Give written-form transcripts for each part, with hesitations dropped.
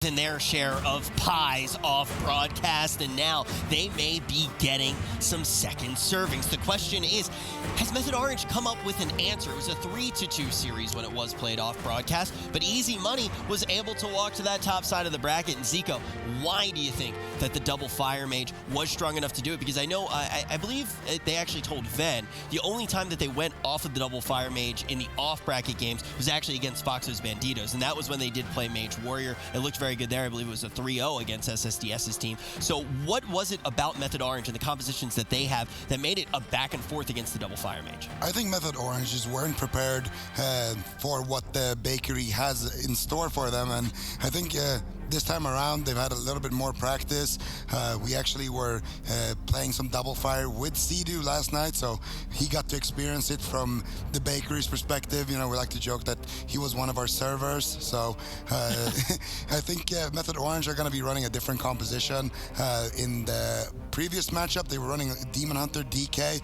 in their share of pies off broadcast, and now they may be getting some second servings. The question is, has Method Orange come up with an answer? It was a 3-2 series when it was played off broadcast, but Easy Money was able to walk to that top side of the bracket. And Zico, why do you think that the double Fire Mage was strong enough to do it? Because I know, I believe they actually told Ven the only time that they went off of the double Fire Mage in the off bracket games was actually against Foxo's Banditos, and that was when they did play Mage Warrior. It looked very good there. I believe it was a 3-0 against SSDS's team. So what was it about Method Orange and the compositions that they have that made it a back and forth against the double Fire Mage? I think Method Orange just weren't prepared for what the bakery has in store for them, and I think this time around they've had a little bit more practice. We actually were playing some double fire with Sea-Doo last night, so he got to experience it from the bakery's perspective. You know, we like to joke that he was one of our servers, so I think Method Orange are going to be running a different composition. In the previous matchup they were running Demon Hunter DK,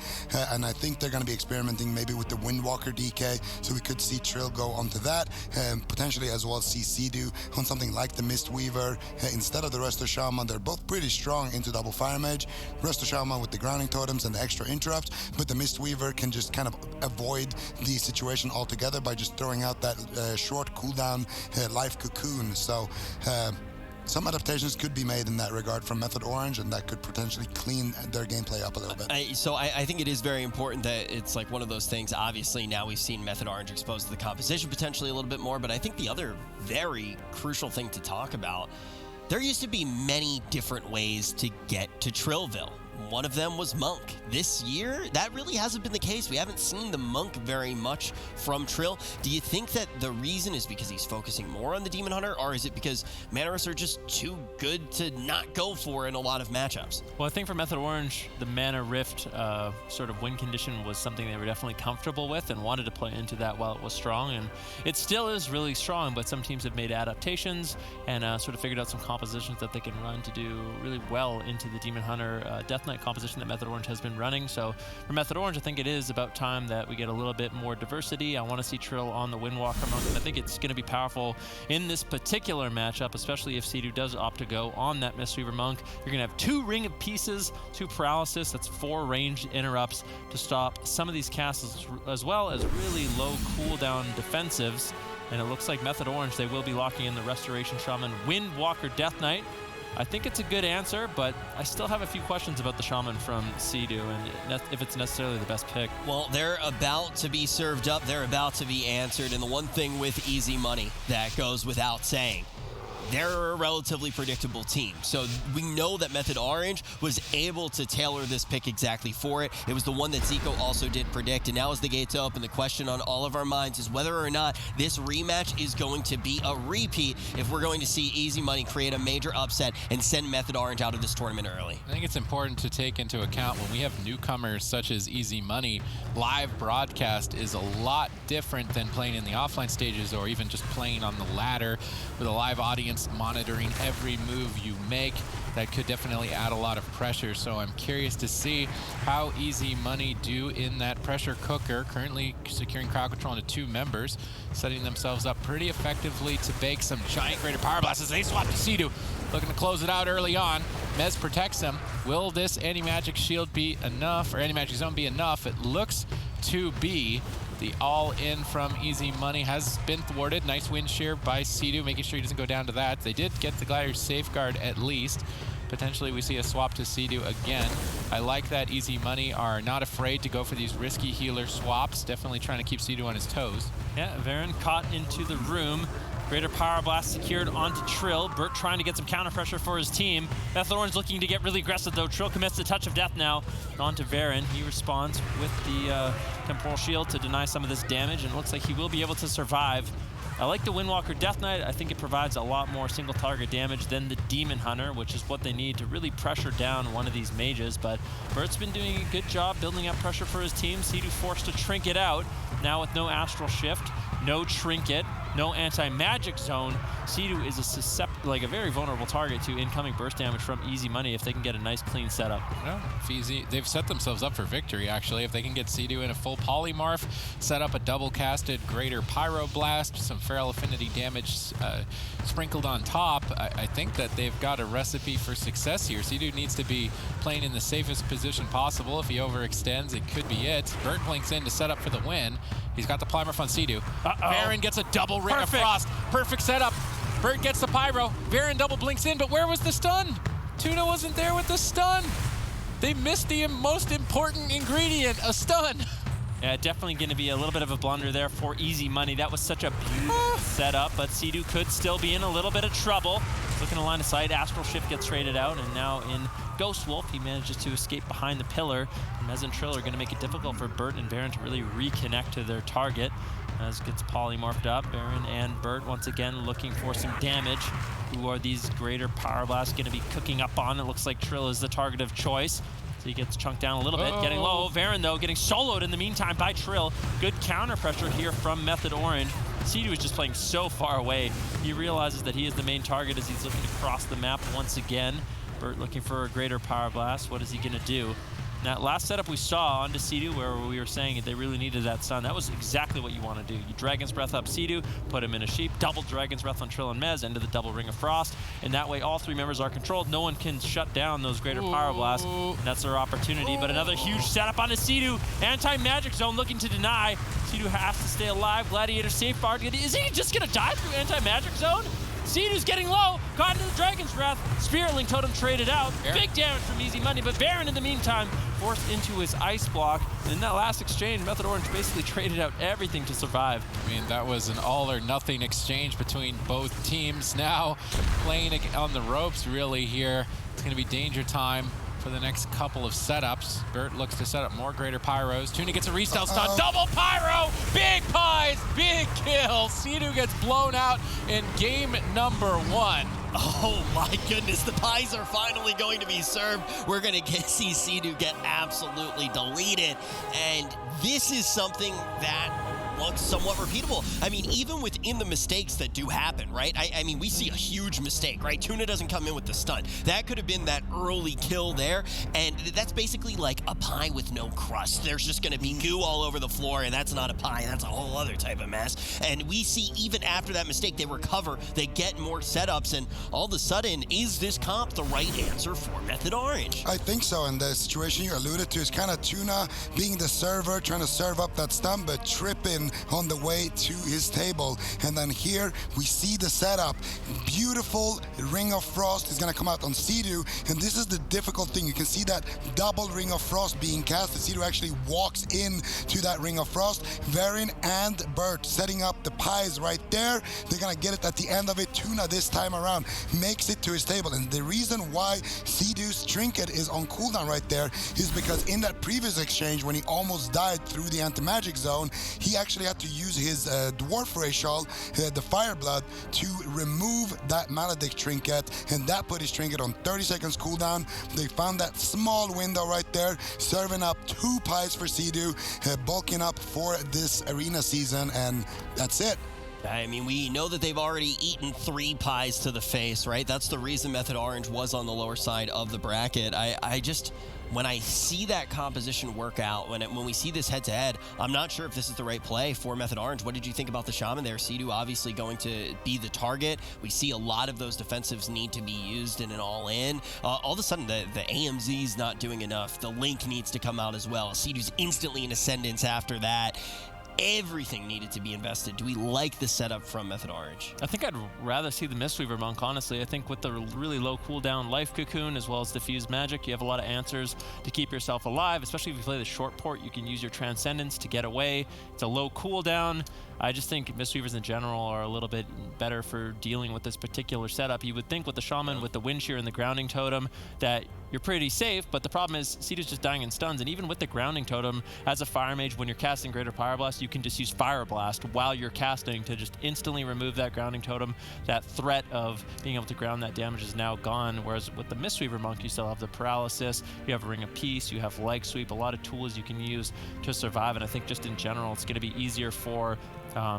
and I think they're going to be experimenting maybe with the Windwalker DK, so we could see Trill go onto that, potentially as well see Sea-Doo on something like the Mistweaver instead of the Resto Shaman. They're both pretty strong into double Fire Mage. Resto Shaman with the grounding totems and the extra interrupts, but the Mistweaver can just kind of avoid the situation altogether by just throwing out that short cooldown life cocoon. So some adaptations could be made in that regard from Method Orange, and that could potentially clean their gameplay up a little bit. I think it is very important that it's like one of those things. Obviously, now we've seen Method Orange exposed to the composition potentially a little bit more, but I think the other very crucial thing to talk about, there used to be many different ways to get to Trillville. One of them was Monk. This year, that really hasn't been the case. We haven't seen the Monk very much from Trill. Do you think that the reason is because he's focusing more on the Demon Hunter, or is it because Manarus are just too good to not go for in a lot of matchups? Well, I think for Method Orange, the Mana Rift sort of win condition was something they were definitely comfortable with and wanted to play into that while it was strong, and it still is really strong, but some teams have made adaptations and sort of figured out some compositions that they can run to do really well into the Demon Hunter Death Knight composition that Method Orange has been running. So for Method Orange, I think it is about time that we get a little bit more diversity. I want to see Trill on the Windwalker Monk, and I think it's going to be powerful in this particular matchup, especially if Sea-Doo does opt to go on that Mistweaver Monk. You're going to have 2 Ring of Pieces, 2 Paralysis, that's 4 ranged interrupts to stop some of these casts, as well as really low cooldown defensives. And it looks like Method Orange, they will be locking in the Restoration Shaman Windwalker Death Knight. I think it's a good answer, but I still have a few questions about the Shaman from Sea-Doo and if it's necessarily the best pick. Well, they're about to be served up. They're about to be answered. And the one thing with Easy Money that goes without saying, they're a relatively predictable team. So we know that Method Orange was able to tailor this pick exactly for it. It was the one that Zico also did predict. And now as the gates open, the question on all of our minds is whether or not this rematch is going to be a repeat, if we're going to see Easy Money create a major upset and send Method Orange out of this tournament early. I think it's important to take into account when we have newcomers such as Easy Money, live broadcast is a lot different than playing in the offline stages or even just playing on the ladder with a live audience monitoring every move you make. That could definitely add a lot of pressure, so I'm curious to see how Easy Money do in that pressure cooker, currently securing crowd control into 2 members, setting themselves up pretty effectively to bake some giant greater power blasts as they swap to Sea-Doo, looking to close it out early on. Mez protects them. Will this anti-magic shield be enough, or anti-magic zone be enough? It looks to be. The all-in from Easy Money has been thwarted. Nice wind shear by Sea-Doo, making sure he doesn't go down to that. They did get the Glider's safeguard at least. Potentially we see a swap to Sea-Doo again. I like that Easy Money are not afraid to go for these risky healer swaps. Definitely trying to keep Sea-Doo on his toes. Yeah, Varen caught into the room. Greater Power Blast secured onto Trill. Burt trying to get some counter pressure for his team. Method Orange looking to get really aggressive though. Trill commits the Touch of Death now onto Varen. He responds with the Temporal Shield to deny some of this damage, and it looks like he will be able to survive. I like the Windwalker Death Knight. I think it provides a lot more single target damage than the Demon Hunter, which is what they need to really pressure down one of these mages. But Burt's been doing a good job building up pressure for his team. Sea-Doo forced to Trinket out. Now with no Astral Shift, no Trinket. no anti-magic zone, Sea-Doo is a very vulnerable target to incoming burst damage from Easy Money if they can get a nice clean setup. Yeah, they've set themselves up for victory, actually. If they can get Sea-Doo in a full polymorph, set up a double-casted Greater Pyroblast, some Feral Affinity damage sprinkled on top, I think that they've got a recipe for success here. Sea-Doo needs to be playing in the safest position possible. If he overextends, it could be it. Bert blinks in to set up for the win. He's got the polymorph on Sea-Doo. Baron gets a double Ring of Frost. Perfect setup. Bert gets the pyro. Baron double blinks in, but where was the stun? Tuna wasn't there with the stun. They missed the most important ingredient, a stun. Yeah, definitely going to be a little bit of a blunder there for Easy Money. That was such a beautiful setup, but Sea-Doo could still be in a little bit of trouble. Looking to line of sight, Astral Shift gets traded out, and now in Ghost Wolf, he manages to escape behind the pillar. Mez and Trill are going to make it difficult for Bert and Baron to really reconnect to their target. Mez gets polymorphed up. Baron and Bert once again looking for some damage. Who are these Greater Pyroblasts going to be cooking up on? It looks like Trill is the target of choice. So he gets chunked down a little bit, getting low. Baron, though, getting soloed in the meantime by Trill. Good counter pressure here from Method Orange. Sea-Doo is just playing so far away. He realizes that he is the main target as he's looking to cross the map once again. Bert looking for a Greater Pyroblast. What is he going to do? That last setup we saw onto Sea-Doo where we were saying they really needed that stun, that was exactly what you want to do. You Dragon's Breath up Sea-Doo, put him in a sheep, double Dragon's Breath on Trill and Mez, into the double Ring of Frost, and that way all three members are controlled. No one can shut down those Greater Pyroblasts, and that's their opportunity. But another huge setup onto Sea-Doo. Anti-Magic Zone looking to deny. Sea-Doo has to stay alive. Gladiator safeguard. Is he just going to die through Anti-Magic Zone? Sea-Doo's getting low, caught into the Dragon's Breath. Spirit Link Totem traded out. Big damage from Easy Money, but Baron in the meantime forced into his Ice Block. And in that last exchange, Method Orange basically traded out everything to survive. I mean, that was an all or nothing exchange between both teams. Now playing on the ropes really here. It's going to be danger time for the next couple of setups. Bert looks to set up more Greater Pyros. Tuna gets a restyle stun. Double Pyro! Big pies! Big kill! Sea-Doo gets blown out in game number 1. Oh my goodness, the pies are finally going to be served. We're going to see Sea-Doo get absolutely deleted. And this is something that looks somewhat repeatable. I mean, even within the mistakes that do happen, right? I mean, we see a huge mistake, right? Tuna doesn't come in with the stun. That could have been that early kill there, and that's basically like a pie with no crust. There's just going to be goo all over the floor, and that's not a pie. That's a whole other type of mess. And we see even after that mistake, they recover, they get more setups, and all of a sudden, is this comp the right answer for Method Orange? I think so, and the situation you alluded to is kind of Tuna being the server, trying to serve up that stun, but tripping on the way to his table. And then here we see the setup. Beautiful Ring of Frost is going to come out on Sea-Doo, and this is the difficult thing. You can see that double Ring of Frost being casted. Sea-Doo actually walks in to that Ring of Frost. Varin and Bert setting up the pies right there. They're going to get it at the end of it. Tuna this time around makes it to his table, and the reason why Sea-Doo's trinket is on cooldown right there is because in that previous exchange when he almost died through the anti-magic zone, he actually had to use his Dwarf Ray Shawl, the Fireblood, to remove that Maledict trinket, and that put his trinket on 30 seconds cooldown. They found that small window right there, serving up 2 pies for Sea-Doo, bulking up for this arena season, and that's it. I mean, we know that they've already eaten 3 pies to the face, right? That's the reason Method Orange was on the lower side of the bracket. I just, when I see that composition work out, when we see this head-to-head, I'm not sure if this is the right play for Method Orange. What did you think about the Shaman there? Sea-Doo obviously going to be the target. We see a lot of those defensives need to be used in an all-in. All of a sudden, the AMZ's not doing enough. The Link needs to come out as well. Sea-Doo's instantly in Ascendance after that. Everything needed to be invested. Do we like the setup from Method Orange? I think I'd rather see the Mistweaver Monk, honestly. I think with the really low cooldown Life Cocoon as well as Diffused Magic, you have a lot of answers to keep yourself alive, especially if you play the short port. You can use your Transcendence to get away. It's a low cooldown. I just think Mistweavers in general are a little bit better for dealing with this particular setup. You would think with the Shaman, with the Wind Shear and the Grounding Totem, that you're pretty safe, but the problem is Sea-Doo's just dying in stuns, and even with the Grounding Totem, as a Fire Mage, when you're casting Greater Pyroblast, you can just use Fire Blast while you're casting to just instantly remove that Grounding Totem. That threat of being able to ground that damage is now gone, whereas with the Mistweaver Monk, you still have the Paralysis, you have a Ring of Peace, you have Leg Sweep, a lot of tools you can use to survive, and I think just in general, it's going to be easier for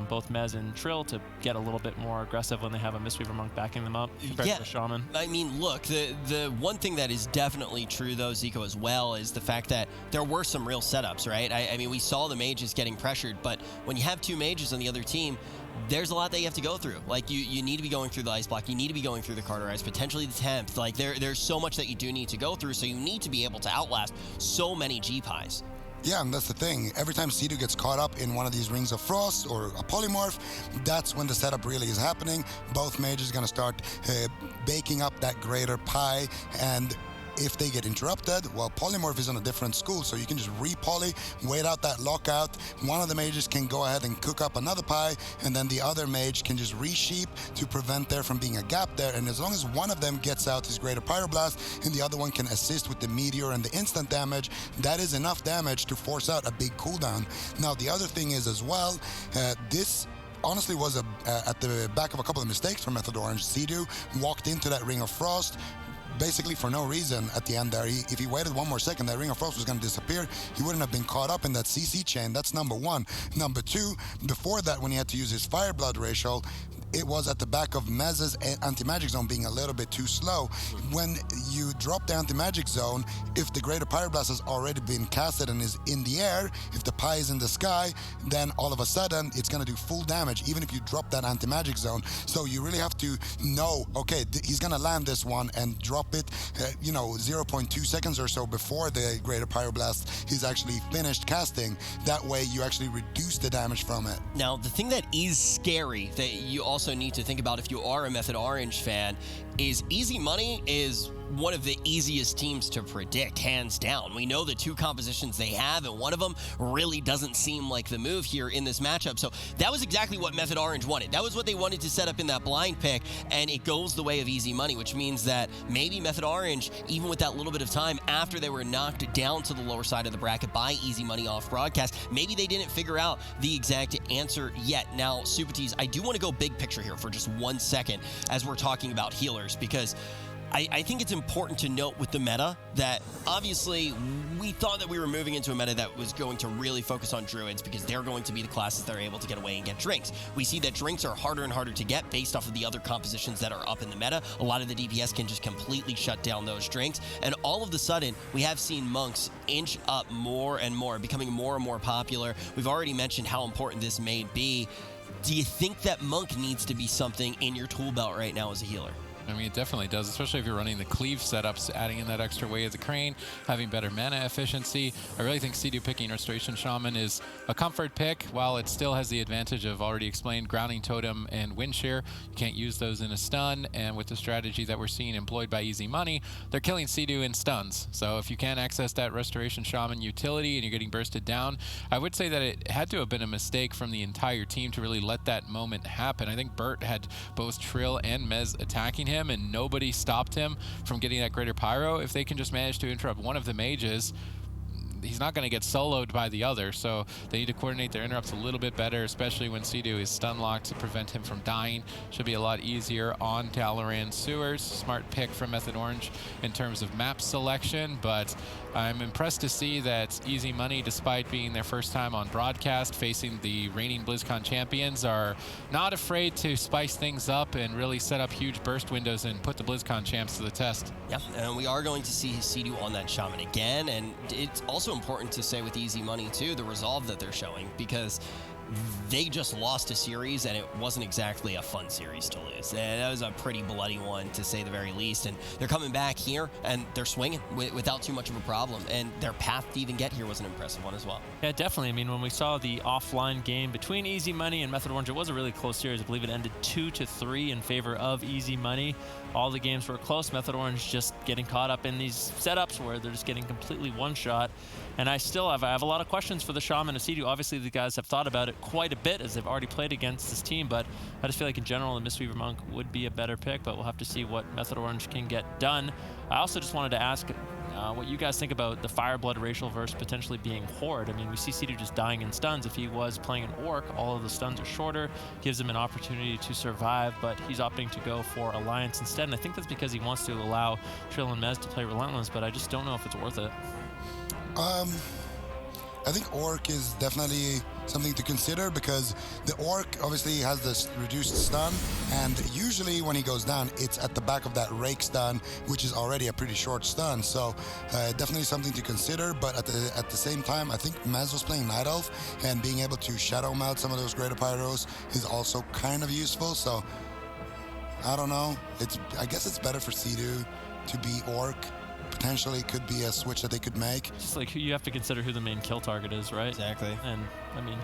both Mez and Trill to get a little bit more aggressive when they have a Mistweaver Monk backing them up compared to the Shaman. I mean, look, the one thing that is definitely true, though, Zico, as well, is the fact that there were some real setups, right? I mean, we saw the mages getting pressured, but when you have two mages on the other team, there's a lot that you have to go through. Like, you need to be going through the Ice Block. You need to be going through the Carterize, potentially the 10th. Like, there's so much that you do need to go through, so you need to be able to outlast so many G-Pies. Yeah, and that's the thing. Every time Sea-Doo gets caught up in one of these Rings of Frost or a Polymorph, that's when the setup really is happening. Both mages are going to start baking up that greater pie, and if they get interrupted, well, Polymorph is on a different school, so you can just re-poly, wait out that lockout. One of the mages can go ahead and cook up another pie, and then the other mage can just re-sheep to prevent there from being a gap there. And as long as one of them gets out his Greater Pyroblast and the other one can assist with the Meteor and the instant damage, that is enough damage to force out a big cooldown. Now, the other thing is as well, this honestly was at the back of a couple of mistakes from Method Orange. Sea-Doo walked into that Ring of Frost basically for no reason at the end there. If he waited one more second, that Ring of Frost was going to disappear. He wouldn't have been caught up in that CC chain. That's number one. Number two, before that, when he had to use his Fireblood Racial, it was at the back of Mez's anti-magic zone being a little bit too slow. When you drop the anti-magic zone, if the Greater Pyroblast has already been casted and is in the air, if the pie is in the sky, then all of a sudden it's going to do full damage, even if you drop that anti-magic zone. So you really have to know, okay, he's going to land this one and drop it, 0.2 seconds or so before the Greater Pyroblast is actually finished casting. That way you actually reduce the damage from it. Now, the thing that is scary that you also need to think about if you are a Method Orange fan is Easy Money is one of the easiest teams to predict, hands down. We know the two compositions they have, and one of them really doesn't seem like the move here in this matchup. So that was exactly what Method Orange wanted. That was what they wanted to set up in that blind pick, and it goes the way of Easy Money, which means that maybe Method Orange, even with that little bit of time after they were knocked down to the lower side of the bracket by Easy Money off broadcast, maybe they didn't figure out the exact answer yet. Now, Supatis, I do want to go big picture here for just 1 second as we're talking about healers, because I think it's important to note with the meta that obviously we thought that we were moving into a meta that was going to really focus on druids because they're going to be the classes that are able to get away and get drinks. We see that drinks are harder and harder to get based off of the other compositions that are up in the meta. A lot of the DPS can just completely shut down those drinks, and all of the sudden we have seen monks inch up more and more, becoming more and more popular. We've already mentioned how important this may be. Do you think that monk needs to be something in your tool belt right now as a healer? I mean, it definitely does, especially if you're running the cleave setups, adding in that extra weight of the crane, having better mana efficiency. I really think Sea-Doo picking Restoration Shaman is a comfort pick, while it still has the advantage of already explained Grounding Totem and Wind Shear. You can't use those in a stun, and with the strategy that we're seeing employed by Easy Money, they're killing Sea-Doo in stuns. So if you can't access that Restoration Shaman utility and you're getting bursted down, I would say that it had to have been a mistake from the entire team to really let that moment happen. I think Bert had both Trill and Mez attacking him, and nobody stopped him from getting that Greater Pyro. If they can just manage to interrupt one of the mages, he's not going to get soloed by the other, so they need to coordinate their interrupts a little bit better, especially when Sea-Doo is stun locked to prevent him from dying. Should be a lot easier on Dalaran Sewers. Smart pick from Method Orange in terms of map selection, but I'm impressed to see that Easy Money, despite being their first time on broadcast facing the reigning BlizzCon champions, are not afraid to spice things up and really set up huge burst windows and put the BlizzCon champs to the test. Yeah, and we are going to see Sea-Doo on that Shaman again, and it's also important to say with Easy Money too, the resolve that they're showing, because they just lost a series and it wasn't exactly a fun series to lose. And that was a pretty bloody one, to say the very least. And they're coming back here and they're swinging without too much of a problem. And their path to even get here was an impressive one as well. Yeah, definitely. I mean, when we saw the offline game between Easy Money and Method Orange, it was a really close series. I believe it ended 2-3 in favor of Easy Money. All the games were close. Method Orange just getting caught up in these setups where they're just getting completely one-shot. And I have a lot of questions for the Shaman and Sea-Doo. Obviously, the guys have thought about it quite a bit as they've already played against this team, but I just feel like in general, the Mistweaver Monk would be a better pick, but we'll have to see what Method Orange can get done. I also just wanted to ask what you guys think about the Fireblood racial verse potentially being Horde. I mean, we see Sea-Doo just dying in stuns. If he was playing an Orc, all of the stuns are shorter, gives him an opportunity to survive, but he's opting to go for Alliance instead, and I think that's because he wants to allow Trill and Mez to play Relentless, but I just don't know if it's worth it. I think Orc is definitely something to consider because the Orc obviously has this reduced stun, and usually when he goes down, it's at the back of that rake stun, which is already a pretty short stun. So definitely something to consider. But at the same time, I think Mez was playing Night Elf, and being able to shadow melt some of those Greater Pyros is also kind of useful. So I don't know. I guess it's better for Sea-Doo to be Orc. Potentially could be a switch that they could make. Just like you have to consider who the main kill target is, right? Exactly. And I mean,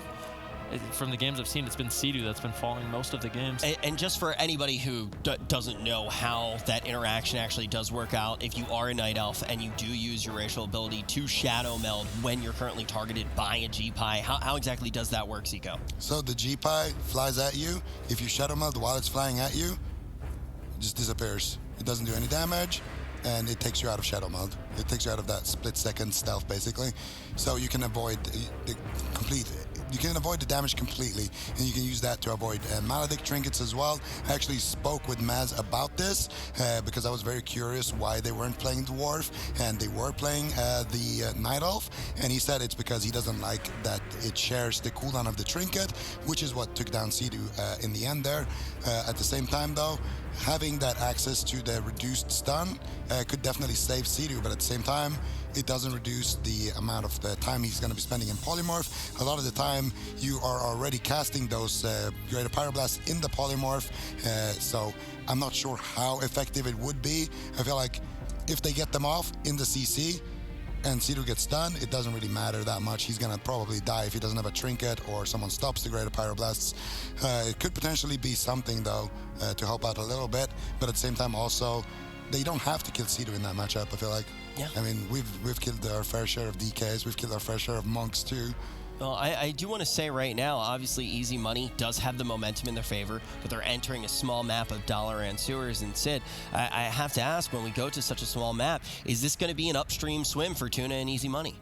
from the games I've seen, it's been Sea-Doo that's been falling most of the games. And just for anybody who doesn't know how that interaction actually does work out, if you are a Night Elf and you do use your racial ability to shadow meld when you're currently targeted by a G-Pie, how exactly does that work, Zico? So the G-Pie flies at you. If you shadow meld while it's flying at you, it just disappears. It doesn't do any damage, and it takes you out of shadow mode. It takes you out of that split-second stealth, basically. So you can avoid the damage completely, and you can use that to avoid Maledict trinkets as well. I actually spoke with Maz about this because I was very curious why they weren't playing Dwarf and they were playing the Night Elf, and he said it's because he doesn't like that it shares the cooldown of the trinket, which is what took down Sea-Doo in the end there. At the same time, though, having that access to the reduced stun could definitely save Sea-Doo, but at the same time, it doesn't reduce the amount of the time he's going to be spending in Polymorph. A lot of the time, you are already casting those Greater Pyroblasts in the Polymorph, so I'm not sure how effective it would be. I feel like if they get them off in the CC and Sea-Doo gets stunned, it doesn't really matter that much. He's going to probably die if he doesn't have a trinket or someone stops the Greater Pyroblasts. It could potentially be something, though, to help out a little bit, but at the same time also, they don't have to kill Sea-Doo in that matchup, I feel like. Yeah. I mean, we've killed our fair share of DKs, we've killed our fair share of monks too. Well, I do want to say right now, obviously Easy Money does have the momentum in their favor, but they're entering a small map of Dalaran Sewers. And Sid, I have to ask, when we go to such a small map, is this going to be an upstream swim for Tuna and Easy Money?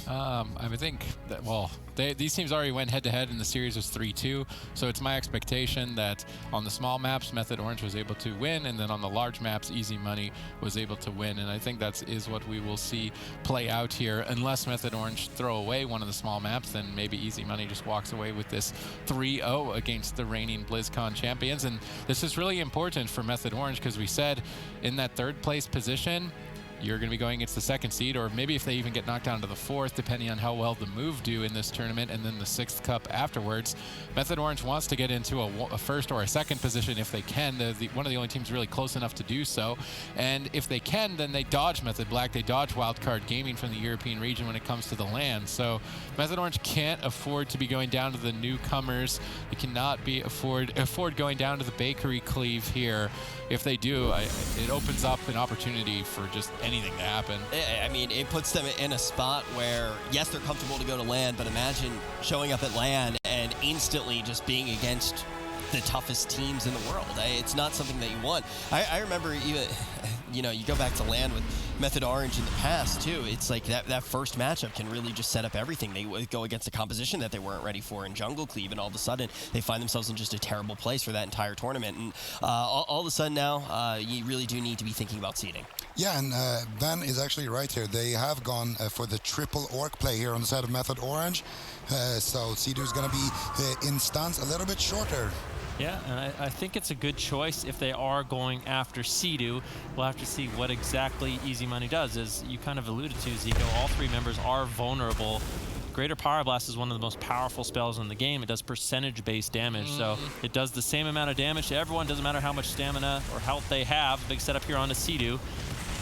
I would think that, well, these teams already went head-to-head and the series was 3-2, so it's my expectation that on the small maps, Method Orange was able to win, and then on the large maps, Easy Money was able to win, and I think that is what we will see play out here. Unless Method Orange throw away one of the small maps, then maybe Easy Money just walks away with this 3-0 against the reigning BlizzCon champions, and this is really important for Method Orange because we said in that third place position, you're going to be going against the second seed, or maybe if they even get knocked down to the fourth, depending on how well the move do in this tournament, and then the sixth cup afterwards. Method Orange wants to get into a first or a second position if they can. One of the only teams really close enough to do so, and if they can, then they dodge Method Black. They dodge Wildcard Gaming from the European region when it comes to the LAN. So Method Orange can't afford to be going down to the newcomers. They cannot afford going down to the Bakery Cleave here. If they do, it opens up an opportunity for just anything to happen. I mean, it puts them in a spot where, yes, they're comfortable to go to LAN, but imagine showing up at LAN and instantly just being against the toughest teams in the world. It's not something that you want. I remember, you go back to LAN with Method Orange in the past, too. It's like that first matchup can really just set up everything. They go against a composition that they weren't ready for in Jungle Cleave, and all of a sudden, they find themselves in just a terrible place for that entire tournament. And all of a sudden now, you really do need to be thinking about seeding. Yeah, and Ben is actually right here. They have gone for the triple orc play here on the side of Method Orange. So Sea-Doo is going to be in stunts a little bit shorter. Yeah, and I think it's a good choice if they are going after Sea-Doo. We'll have to see what exactly Easy Money does. As you kind of alluded to, Zico, all three members are vulnerable. Greater Pyroblast is one of the most powerful spells in the game. It does percentage-based damage, so it does the same amount of damage to everyone. Doesn't matter how much stamina or health they have. Big setup here on the Sea-Doo.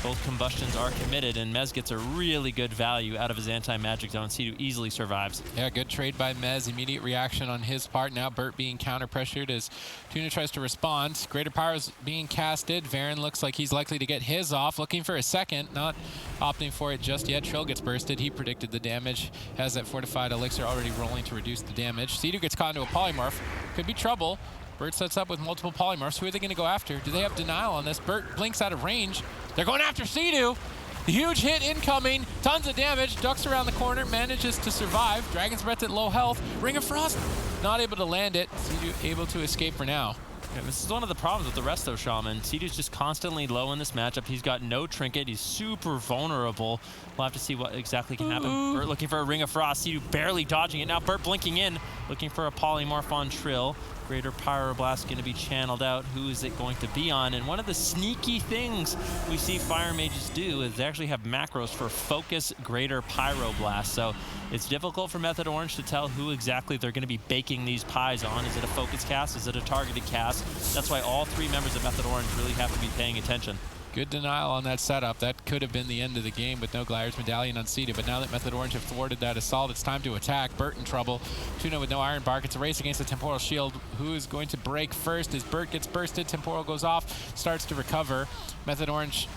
Both combustions are committed, and Mez gets a really good value out of his anti-magic zone. Sea-Doo easily survives. Yeah, good trade by Mez. Immediate reaction on his part. Now Burt being counter-pressured as Tuna tries to respond. Greater Pyro's being casted. Varen looks like he's likely to get his off. Looking for a second, not opting for it just yet. Trill gets bursted. He predicted the damage. Has that fortified elixir already rolling to reduce the damage. Sea-Doo gets caught into a polymorph. Could be trouble. Burt sets up with multiple polymorphs. Who are they going to go after? Do they have denial on this? Burt blinks out of range. They're going after Sea-Doo. Huge hit incoming. Tons of damage. Ducks around the corner. Manages to survive. Dragon's Breath at low health. Ring of Frost. Not able to land it. Sea-Doo able to escape for now. Yeah, this is one of the problems with the Resto Shaman. Seadu's just constantly low in this matchup. He's got no trinket. He's super vulnerable. We'll have to see what exactly can happen. Burt looking for a Ring of Frost. Seadu barely dodging it. Now Burt blinking in, looking for a Polymorph on Trill. Greater Pyroblast going to be channeled out. Who is it going to be on? And one of the sneaky things we see Fire Mages do is they actually have macros for Focus Greater Pyroblast. So it's difficult for Method Orange to tell who exactly they're going to be baking these pies on. Is it a focus cast? Is it a targeted cast? That's why all 3 members of Method Orange really have to be paying attention. Good denial on that setup. That could have been the end of the game with no Gliders Medallion on Seadu, but now that Method Orange have thwarted that assault, it's time to attack. Burt in trouble. Tuna with no Iron Bark. It's a race against the Temporal Shield. Who is going to break first? As Burt gets bursted, Temporal goes off, starts to recover. Method Orange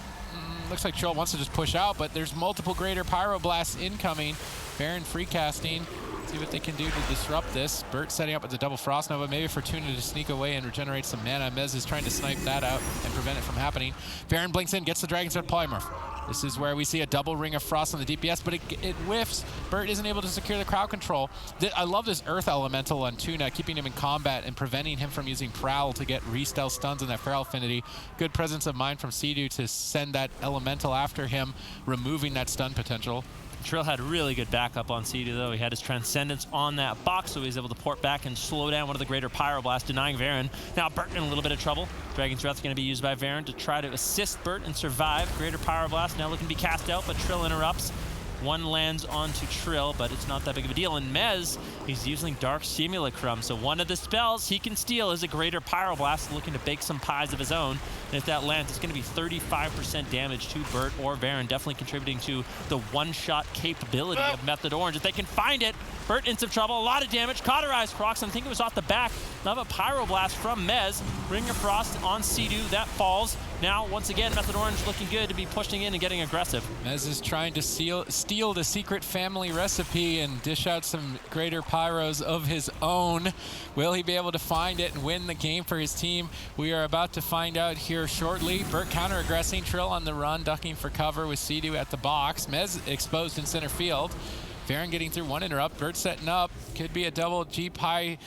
looks like Trill wants to just push out, but there's multiple Greater Pyroblasts incoming. Baron free casting. See what they can do to disrupt this. Burt setting up with the double Frost Nova, maybe for Tuna to sneak away and regenerate some mana. Mez is trying to snipe that out and prevent it from happening. Baron blinks in, gets the Dragon's Breath Polymorph. This is where we see a double Ring of Frost on the DPS, but it whiffs. Burt isn't able to secure the crowd control. I love this Earth Elemental on Tuna, keeping him in combat and preventing him from using Prowl to get re-stealth stuns in that Feral Affinity. Good presence of mind from Seadu to send that Elemental after him, removing that stun potential. Trill had really good backup on Seadu, though. He had his Transcendence on that box, so he was able to port back and slow down one of the Greater Pyroblasts, denying Varen. Now Burt in a little bit of trouble. Dragon's Breath going to be used by Varen to try to assist Burt and survive. Greater Pyroblast now looking to be cast out, but Trill interrupts. One lands onto Trill, but it's not that big of a deal. And Mez, he's using Dark Simulacrum, so one of the spells he can steal is a Greater Pyroblast, looking to bake some pies of his own. And if that lands, it's going to be 35% damage to Burt or Varen, definitely contributing to the one-shot capability of Method Orange. If they can find it, Burt in some trouble, a lot of damage. Cauterized Prox, I think it was off the back of a Pyroblast from Mez. Ring of Frost on Seadu, that falls. Now, once again, Method Orange looking good to be pushing in and getting aggressive. Mez is trying to steal the secret family recipe and dish out some Greater Pyros of his own. Will he be able to find it and win the game for his team? We are about to find out here shortly. Burt counter-aggressing, Trill on the run, ducking for cover with Seadu at the box. Mez exposed in center field. Varen getting through one interrupt. Burt setting up. Could be a double G-Pie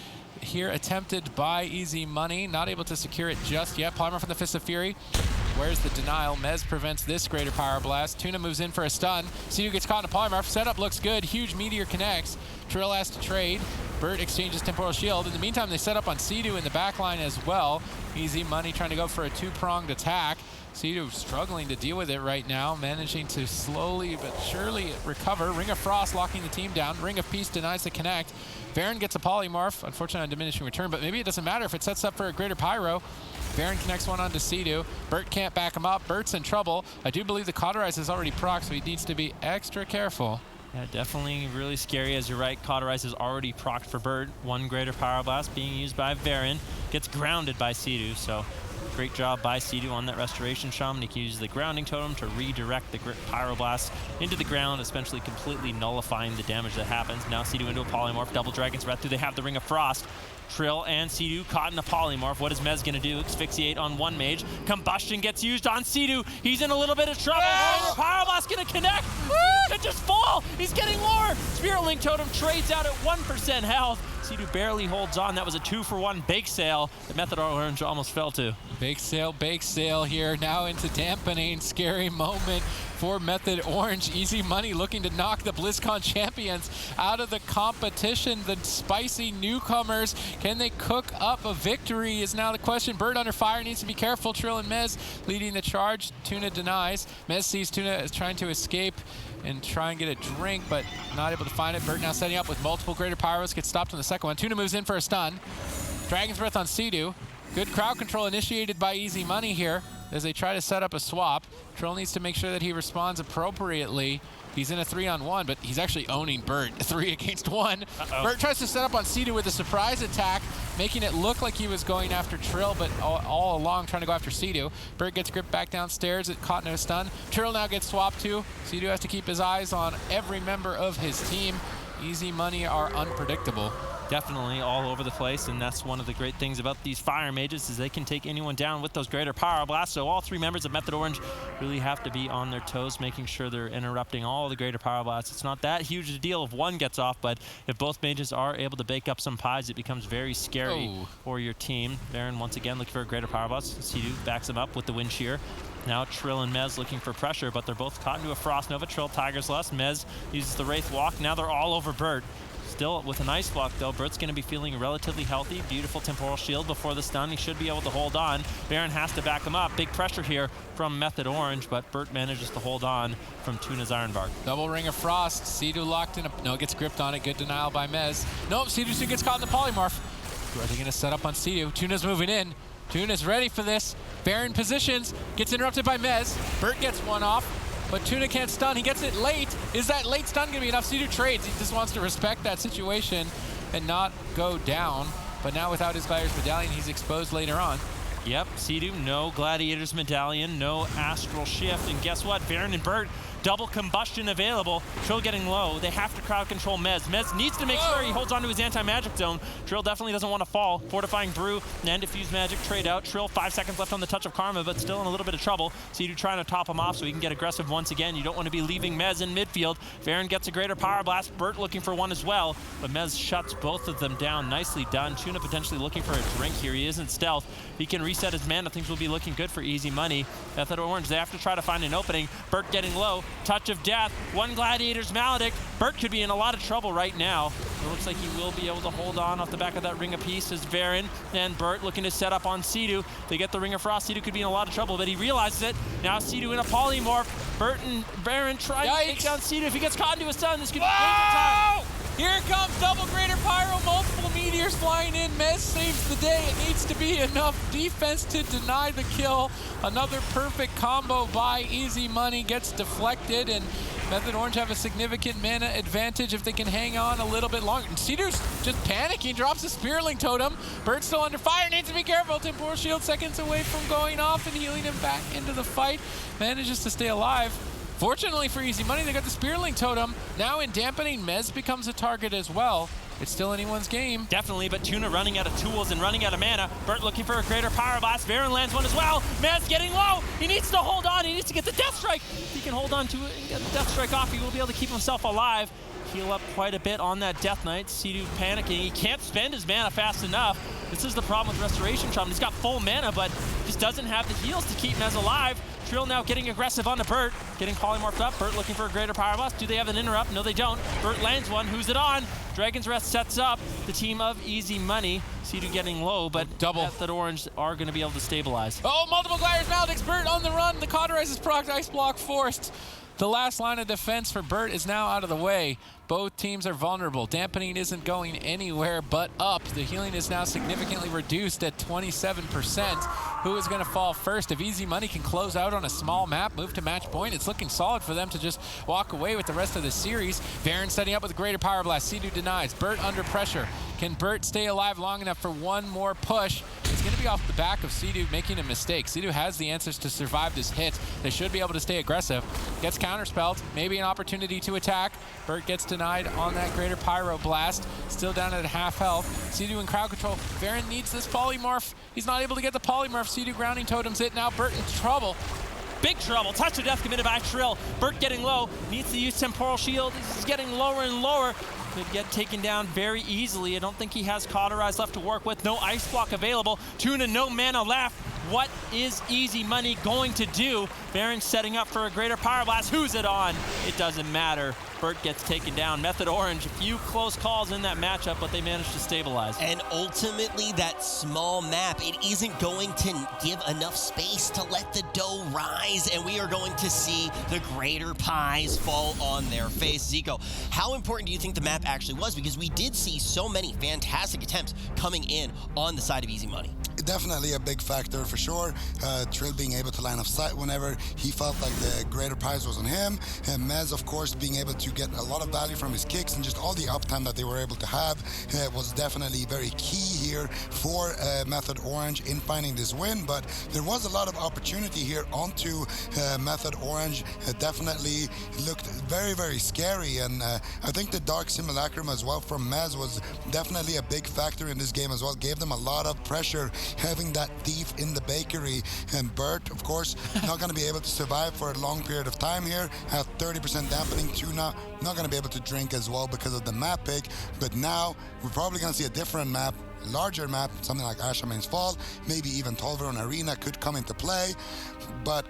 here attempted by Easy Money. Not able to secure it just yet. Polymorph from the Fist of Fury. Where's the denial? Mez prevents this Greater Pyroblast. Tuna moves in for a stun. Seadu gets caught in a Polymorph. Setup looks good. Huge Meteor connects. Trill has to trade. Burt exchanges Temporal Shield. In the meantime, they set up on Seadu in the backline as well. Easy Money trying to go for a 2-pronged attack. Seadu struggling to deal with it right now, managing to slowly but surely recover. Ring of Frost locking the team down. Ring of Peace denies the connect. Varen gets a Polymorph, unfortunately on diminishing return, but maybe it doesn't matter if it sets up for a Greater Pyro. Varen connects one onto Seadu. Burt can't back him up. Burt's in trouble. I do believe the Cauterize is already proc, so he needs to be extra careful. Yeah, definitely really scary, as you're right. Cauterize is already procced for Burt. One Greater Pyroblast being used by Varen. Gets grounded by Seadu, so great job by Seadu on that Restoration Shaman. He can use the Grounding Totem to redirect the Pyroblast into the ground, essentially completely nullifying the damage that happens. Now Seadu into a Polymorph, double Dragon's Breath. Do they have the Ring of Frost? Trill and Seadu caught in a Polymorph. What is Mez going to do? Asphyxiate on one mage. Combustion gets used on Seadu. He's in a little bit of trouble. Pyroblast going to connect. It just fall. He's getting lower. Spirit Link Totem trades out at 1% health. Seadu barely holds on. That was a 2-for-1 bake sale that Method Orange almost fell to. Bake sale here. Now into dampening. Scary moment for Method Orange. Easy Money looking to knock the BlizzCon champions out of the competition. The spicy newcomers, can they cook up a victory is now the question. Burt under fire, needs to be careful. Trill and Mez leading the charge. Tuna denies. Mez sees Tuna is trying to escape and try and get a drink, but not able to find it. Burt now setting up with multiple Greater Pyros, gets stopped on the second one. Tuna moves in for a stun. Dragon's Breath on Seadu. Good crowd control initiated by Easy Money here as they try to set up a swap. Trill needs to make sure that he responds appropriately. He's in a 3-on-1, but he's actually owning Burt. 3 against 1. Burt tries to set up on Seadu with a surprise attack, making it look like he was going after Trill, but all along trying to go after Seadu. Burt gets gripped back downstairs, it caught no stun. Trill now gets swapped to. Seadu has to keep his eyes on every member of his team. Easy Money are unpredictable. Definitely all over the place, and that's one of the great things about these Fire Mages is they can take anyone down with those greater Power Blasts. So all 3 members of Method Orange really have to be on their toes, making sure they're interrupting all the greater Power Blasts. It's not that huge a deal if one gets off, but if both mages are able to bake up some pies, it becomes very scary for your team. Baron once again looking for a greater Power Blast. Sidu backs him up with the Wind Shear. Now Trill and Mez looking for pressure, but they're both caught into a Frost Nova. Trill Tiger's Lust. Mez uses the Wraith Walk. Now they're all over Bert. Still with an Ice Block, though. Bert's going to be feeling relatively healthy. Beautiful Temporal Shield before the stun. He should be able to hold on. Baron has to back him up. Big pressure here from Method Orange, but Bert manages to hold on from Tuna's Ironbark. Double Ring of Frost. Sidu locked in. No, gets gripped on it. Good denial by Mez. Nope, Sidu soon gets caught in the Polymorph. Are they going to set up on Sidu? Tuna's moving in. Tuna's ready for this. Baron positions. Gets interrupted by Mez. Bert gets one off. But Tuna can't stun. He gets it late. Is that late stun going to be enough? Sidu trades. He just wants to respect that situation and not go down. But now without his Gladiator's Medallion, he's exposed later on. Yep, Sidu, no Gladiator's Medallion, no Astral Shift. And guess what? Baron and Bert, double combustion available. Trill getting low. They have to crowd control Mez. Mez needs to make sure he holds onto his anti-magic zone. Trill definitely doesn't want to fall. Fortifying Brew and Diffuse Magic trade out. Trill 5 seconds left on the Touch of Karma, but still in a little bit of trouble. Sidu trying to top him off so he can get aggressive once again. You don't want to be leaving Mez in midfield. Baron gets a greater Power Blast. Bert looking for one as well, but Mez shuts both of them down. Nicely done. Tuna potentially looking for a drink here. He isn't stealth. He can reset his mana. Things will be looking good for Easy Money. Method Orange, they have to try to find an opening. Bert getting low. Touch of Death. One Gladiator's Maledict. Bert could be in a lot of trouble right now. It looks like he will be able to hold on off the back of that Ring of Peace as Baron and Bert looking to set up on Sidu. They get the Ring of Frost. Sidu could be in a lot of trouble, but he realizes it. Now Sidu in a polymorph. Bert and Baron trying to take down Sidu. If he gets caught into a stun, this could be danger time. Here comes double Greater Pyro, multiple meteors flying in. Mez saves the day. It needs to be enough defense to deny the kill. Another perfect combo by Easy Money gets deflected, and Method Orange have a significant mana advantage if they can hang on a little bit longer. And Sidu's just panicking, drops a Spearling Totem. Bird's still under fire, needs to be careful. Temporal Shield seconds away from going off and healing him back into the fight. Manages to stay alive. Fortunately for Easy Money, they got the Spearling Totem. Now in dampening, Mez becomes a target as well. It's still anyone's game. Definitely, but Tuna running out of tools and running out of mana. Bert looking for a greater Power Blast. Baron lands one as well. Mez getting low. He needs to hold on. He needs to get the Death Strike. If he can hold on to it and get the Death Strike off, he will be able to keep himself alive. Heal up quite a bit on that Death Knight. Sidu panicking. He can't spend his mana fast enough. This is the problem with Restoration Charm. He's got full mana, but just doesn't have the heals to keep Mez alive. Trill now getting aggressive onto Bert, getting polymorphed up. Bert looking for a greater Power Blast. Do they have an interrupt? No, they don't. Bert lands one. Who's it on? Dragon's Rest sets up the team of Easy Money. Sidu getting low, but double Method Orange are going to be able to stabilize. Oh, multiple Gladiators Maledicts. Bert on the run. The Cauterize is procced. Ice Block forced. The last line of defense for Bert is now out of the way. Both teams are vulnerable. Dampening isn't going anywhere but up. The healing is now significantly reduced at 27%. Who is going to fall first? If Easy Money can close out on a small map, move to match point, it's looking solid for them to just walk away with the rest of the series. Baron setting up with a greater Power Blast. Sidu denies. Bert under pressure. Can Bert stay alive long enough for one more push? It's going to be off the back of Sidu making a mistake. Sidu has the answers to survive this hit. They should be able to stay aggressive. Gets counterspelled. Maybe an opportunity to attack. Bert gets denied on that greater Pyro Blast. Still down at half health. Sidu in crowd control. Baron needs this polymorph. He's not able to get the polymorph. Sidu grounding totems it. Now Bert in trouble. Big trouble. Touch of Death committed by Trill. Bert getting low. Needs to use Temporal Shield. He's getting lower and lower. Could get taken down very easily. I don't think he has Cauterize left to work with. No Ice Block available. Tuna, no mana left. What is Easy Money going to do? Baron setting up for a greater Power Blast. Who's it on? It doesn't matter. Bert gets taken down. Method Orange, a few close calls in that matchup, but they managed to stabilize. And ultimately, that small map, it isn't going to give enough space to let the dough rise, and we are going to see the greater pies fall on their face. Zico, how important do you think the map actually was? Because we did see so many fantastic attempts coming in on the side of Easy Money. definitely a big factor for sure. Trill being able to line of sight whenever he felt like the greater prize was on him. And Mez, of course, being able to get a lot of value from his kicks and just all the uptime that they were able to have was definitely very key here for Method Orange in finding this win. But there was a lot of opportunity here onto Method Orange. Definitely looked very, very scary. And I think the Dark Simulacrum as well from Mez was definitely a big factor in this game as well. Gave them a lot of pressure having that thief in the bakery. And Bert, of course, not going to be able to survive for a long period of time here. Have 30% dampening. Tuna not going to be able to drink as well because of the map pick. But now we're probably going to see a different map, larger map, something like Ashamane's Fall, maybe even Tolvaron Arena could come into play. But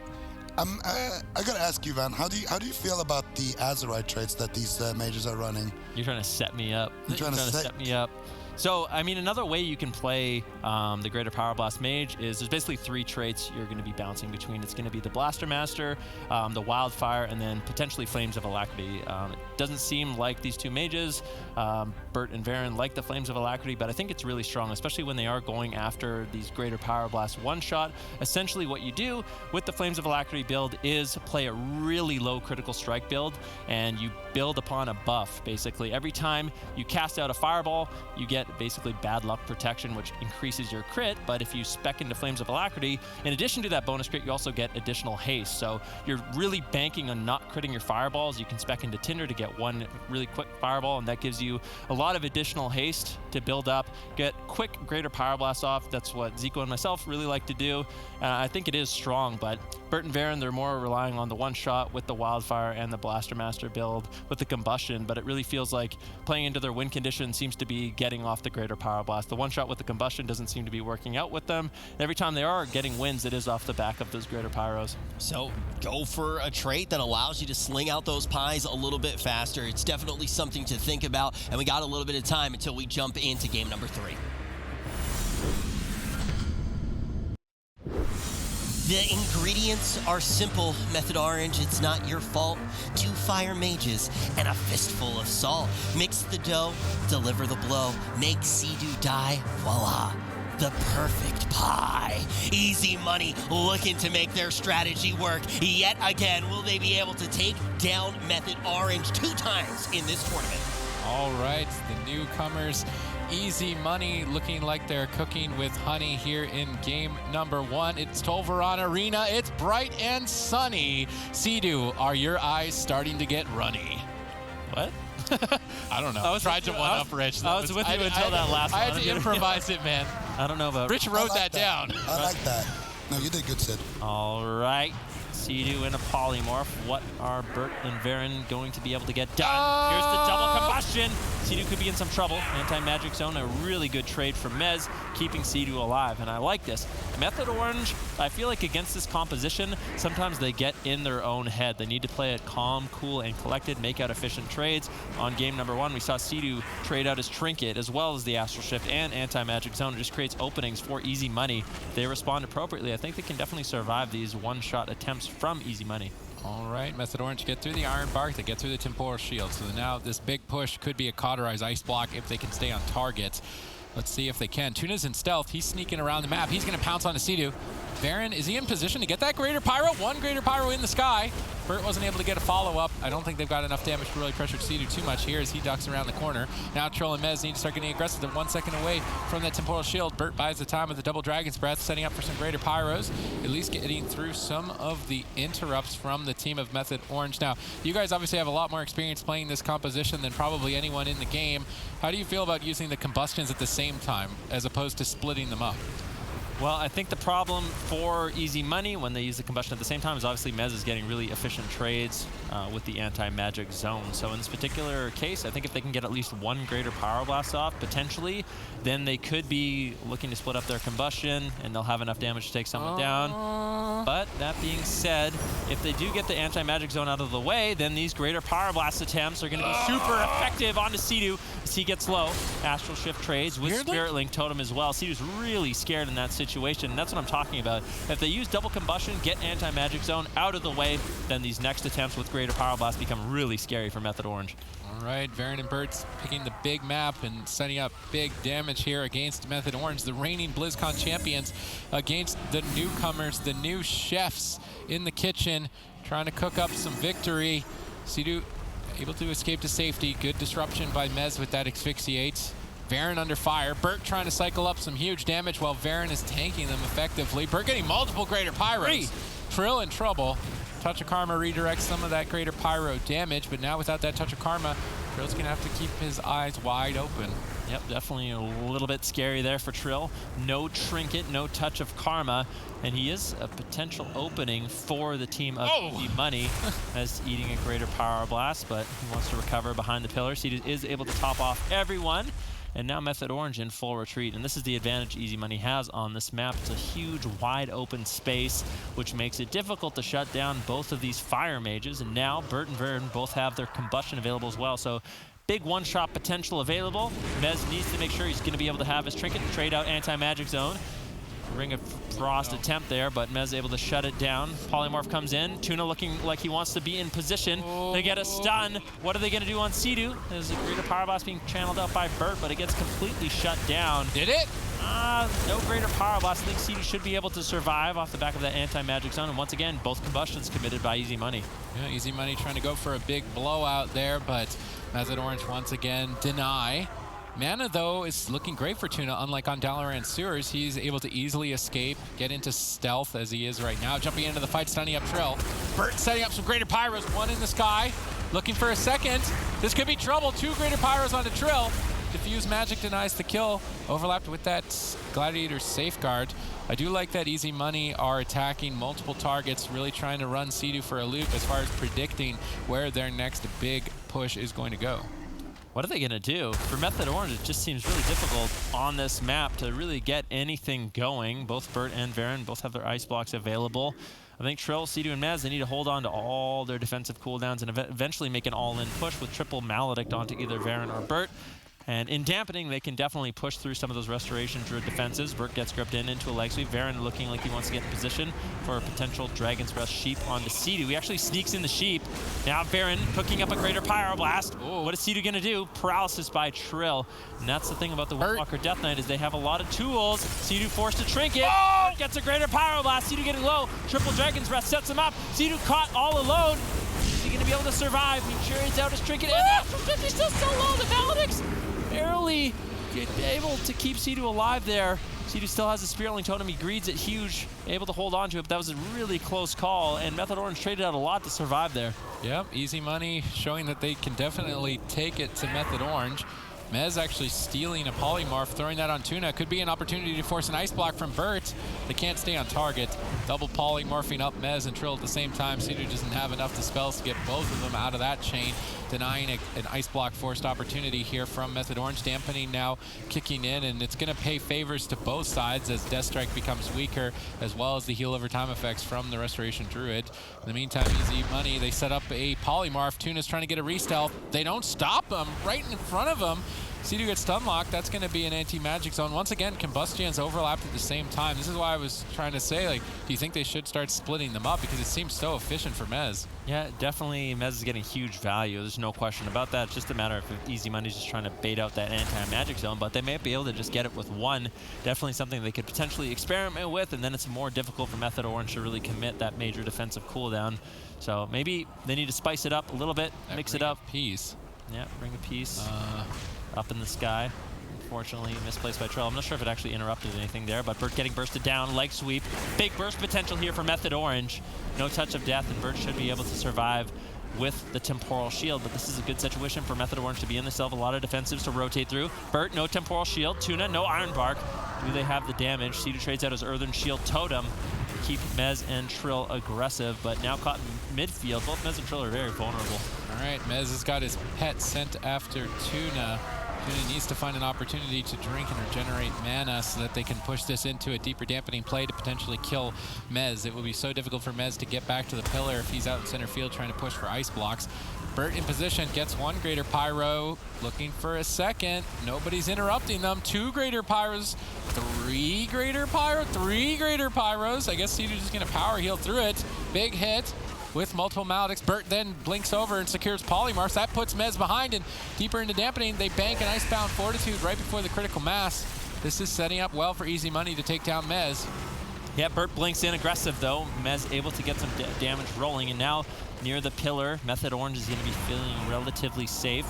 I gotta ask you, Van, how do you feel about the Azerite traits that these mages are running? You're trying to set me up. You're trying to set me up. So, I mean, another way you can play the Greater Power Blast Mage is there's basically 3 traits you're going to be bouncing between. It's going to be the Blaster Master, the Wildfire, and then potentially Flames of Alacrity. It doesn't seem like these 2 mages, Bert and Varen, like the Flames of Alacrity, but I think it's really strong, especially when they are going after these Greater Power Blast one-shot. Essentially what you do with the Flames of Alacrity build is play a really low critical strike build, and you build upon a buff, basically. Every time you cast out a Fireball, you get basically bad luck protection, which increases your crit. But if you spec into Flames of Alacrity, in addition to that bonus crit, you also get additional haste. So you're really banking on not critting your fireballs. You can spec into Tinder to get 1 really quick fireball, and that gives you a lot of additional haste to build up, get quick Greater Power Blast off. That's what Zico and myself really like to do. I think it is strong, but Bert and Varen, they're more relying on the one-shot with the Wildfire and the Blaster Master build with the Combustion, but it really feels like playing into their win condition seems to be getting off the Greater Power Blast. The one-shot with the Combustion doesn't seem to be working out with them. And every time they are getting wins, it is off the back of those Greater Pyros. So go for a trait that allows you to sling out those pies a little bit faster. It's definitely something to think about, and we got a little bit of time until we jump into game number 3. The ingredients are simple, Method Orange. It's not your fault. 2 fire mages and a fistful of salt. Mix the dough, deliver the blow, make Sea-Doo die, voila. The perfect pie. Easy money looking to make their strategy work. Yet again, will they be able to take down Method Orange 2 times in this tournament? All right, the newcomers. Easy money, looking like they're cooking with honey here in game number 1. It's Tolvaron Arena. It's bright and sunny. Sea-Doo, are your eyes starting to get runny? What? I don't know. I tried to one-up Rich. I was with you until that last one. I had to improvise it, man. I don't know about... Rich wrote that down. I like that. No, you did good, Sid. All right. Sea-Doo in a polymorph. What are Bert and Varen going to be able to get done? Here's the double combustion. Sea-Doo could be in some trouble. Anti-magic zone, a really good trade for Mez, keeping Sea-Doo alive, and I like this. Method Orange, I feel like against this composition, sometimes they get in their own head. They need to play it calm, cool, and collected, make out efficient trades. On game number 1, we saw Sea-Doo trade out his Trinket, as well as the Astral Shift and Anti-Magic Zone. It just creates openings for easy money. If they respond appropriately, I think they can definitely survive these one-shot attempts from easy money. All right, Method Orange get through the Iron Bark, they get through the Temporal Shield. So now this big push could be a Cauterize Ice Block if they can stay on target. Let's see if they can. Tuna's in stealth. He's sneaking around the map. He's going to pounce on the Sea-Doo. Varen, is he in position to get that Greater Pyro? 1 Greater Pyro in the sky. Bert wasn't able to get a follow-up. I don't think they've got enough damage to really pressure Sea-Doo too much here as he ducks around the corner. Now Troll and Mez need to start getting aggressive. They're 1 second away from that Temporal Shield. Bert buys the time with the double Dragon's Breath, setting up for some Greater Pyros, at least getting through some of the interrupts from the team of Method Orange. Now, you guys obviously have a lot more experience playing this composition than probably anyone in the game. How do you feel about using the combustions at the same time as opposed to splitting them up? Well, I think the problem for easy money when they use the combustion at the same time is obviously Mez is getting really efficient trades with the anti-magic zone. So in this particular case, I think if they can get at least 1 Greater Power Blast off, potentially, then they could be looking to split up their combustion, and they'll have enough damage to take someone down. But that being said, if they do get the anti-magic zone out of the way, then these Greater Power Blast attempts are going to be super effective onto Sea-Doo as he gets low. Astral Shift trades with Spirit Link Totem as well. Sea-Doo's really scared in that situation. situation. And that's what I'm talking about. If they use double combustion, get anti-magic zone out of the way, then these next attempts with greater power blast become really scary for Method Orange. All right, Varen and Bert's picking the big map and setting up big damage here against Method Orange, the reigning BlizzCon champions, against the newcomers, the new chefs in the kitchen, trying to cook up some victory. Sea-Doo able to escape to safety. Good disruption by Mez with that asphyxiate. Varen under fire. Bert trying to cycle up some huge damage while Varen is tanking them effectively. Bert getting multiple greater pyros. Trill in trouble. Touch of Karma redirects some of that greater pyro damage, but now without that Touch of Karma, Trill's gonna have to keep his eyes wide open. Yep, definitely a little bit scary there for Trill. No trinket, no Touch of Karma, and he is a potential opening for the team of Easy Money as eating a greater power blast, but he wants to recover behind the pillars. He is able to top off everyone. And now Method Orange in full retreat, and this is the advantage Easy Money has on this map. It's a huge, wide open space, which makes it difficult to shut down both of these fire mages. And now Bert and Varen both have their combustion available as well, so big one-shot potential available. Mez needs to make sure he's going to be able to have his trinket and trade out anti-magic zone. Ring of Frost attempt there, but Mez able to shut it down. Polymorph comes in. Tuna looking like he wants to be in position. They get a stun. What are they going to do on Sea-Doo? There's a greater power blast being channeled out by Bert, but it gets completely shut down. Did it? No greater power blast. I think Sea-Doo should be able to survive off the back of that anti-magic zone. And once again, both combustions committed by Easy Money. Yeah, Easy Money trying to go for a big blowout there, but Method Orange once again deny. Mana, though, is looking great for Tuna. Unlike on Dalaran Sewers, he's able to easily escape, get into stealth as he is right now. Jumping into the fight, stunning up Trill. Bert setting up some greater pyros, one in the sky. Looking for a second. This could be trouble. 2 greater pyros onto Trill. Diffuse Magic denies the kill. Overlapped with that Gladiator Safeguard. I do like that Easy Money are attacking multiple targets, really trying to run Sea-Doo for a loop as far as predicting where their next big push is going to go. What are they going to do? For Method Orange, it just seems really difficult on this map to really get anything going. Both Bert and Varen both have their ice blocks available. I think Trill, Sea-Doo, and Mez, they need to hold on to all their defensive cooldowns and eventually make an all-in push with triple Maledict onto either Varen or Bert. And in dampening, they can definitely push through some of those Restoration Druid defenses. Bert gets gripped into a leg sweep. Varen looking like he wants to get in position for a potential Dragon's Breath Sheep onto Sea-Doo. He actually sneaks in the Sheep. Now Varen cooking up a greater Pyroblast. Oh, what is Sea-Doo going to do? Paralysis by Trill. And that's the thing about the Windwalker Death Knight is they have a lot of tools. Sea-Doo forced to trinket. Oh! Gets a greater Pyroblast. Sea-Doo getting low. Triple Dragon's Breath sets him up. Sea-Doo caught all alone. Is he going to be able to survive? He trades out his trinket. And after 50, still so low. The Maledicts barely able to keep Sea-Doo alive there. Sea-Doo still has a Spiritling Totem. He greeds it huge, able to hold on to it, but that was a really close call, and Method Orange traded out a lot to survive there. Yep, Easy Money showing that they can definitely take it to Method Orange. Mez actually stealing a Polymorph, throwing that on Tuna. Could be an opportunity to force an Ice Block from Bert. They can't stay on target. Double Polymorphing up Mez and Trill at the same time. Sea-Doo doesn't have enough spells to get both of them out of that chain, denying an Ice Block forced opportunity here from Method Orange. Dampening now kicking in, and it's going to pay favors to both sides as Death Strike becomes weaker, as well as the heal over time effects from the Restoration Druid. In the meantime, Easy Money, they set up a Polymorph. Tuna's trying to get a re-stealth. They don't stop him right in front of him. Sea-Doo gets stun locked. That's going to be an anti-magic zone. Once again, Combustions overlapped at the same time. This is why I was trying to say, like, do you think they should start splitting them up? Because it seems so efficient for Mez. Yeah, definitely Mez is getting huge value. There's no question about that. It's just a matter of if Easy Money's just trying to bait out that anti-magic zone, but they may be able to just get it with one. Definitely something they could potentially experiment with, and then it's more difficult for Method Orange to really commit that major defensive cooldown. So maybe they need to spice it up a little bit, mix it up. Peace. Yeah, Ring of Peace. Up in the sky. Unfortunately, misplaced by Trill. I'm not sure if it actually interrupted anything there, but Bert getting bursted down, leg sweep. Big burst potential here for Method Orange. No touch of death, and Bert should be able to survive with the Temporal Shield, but this is a good situation for Method Orange to be in. They still have a lot of defensives to rotate through. Bert, no Temporal Shield. Tuna, no Iron Bark. Do they have the damage? Sea-Doo trades out his Earthen Shield Totem to keep Mez and Trill aggressive, but now caught in midfield. Both Mez and Trill are very vulnerable. All right, Mez has got his pet sent after Tuna. Tuna needs to find an opportunity to drink and regenerate mana so that they can push this into a deeper dampening play to potentially kill Mez. It will be so difficult for Mez to get back to the pillar if he's out in center field trying to push for ice blocks. Bert in position, gets one Greater Pyro, looking for a second. Nobody's interrupting them. 2 Greater Pyros, 3 Greater Pyro, 3 Greater Pyros. I guess Sea-Doo's just gonna power heal through it. Big hit with multiple Maledics. Bert then blinks over and secures Polymorphs. That puts Mez behind, and deeper into dampening, they bank an Icebound Fortitude right before the critical mass. This is setting up well for easy money to take down Mez. Yeah, Bert blinks in aggressive though. Mez able to get some damage rolling, and now near the pillar, Method Orange is going to be feeling relatively safe.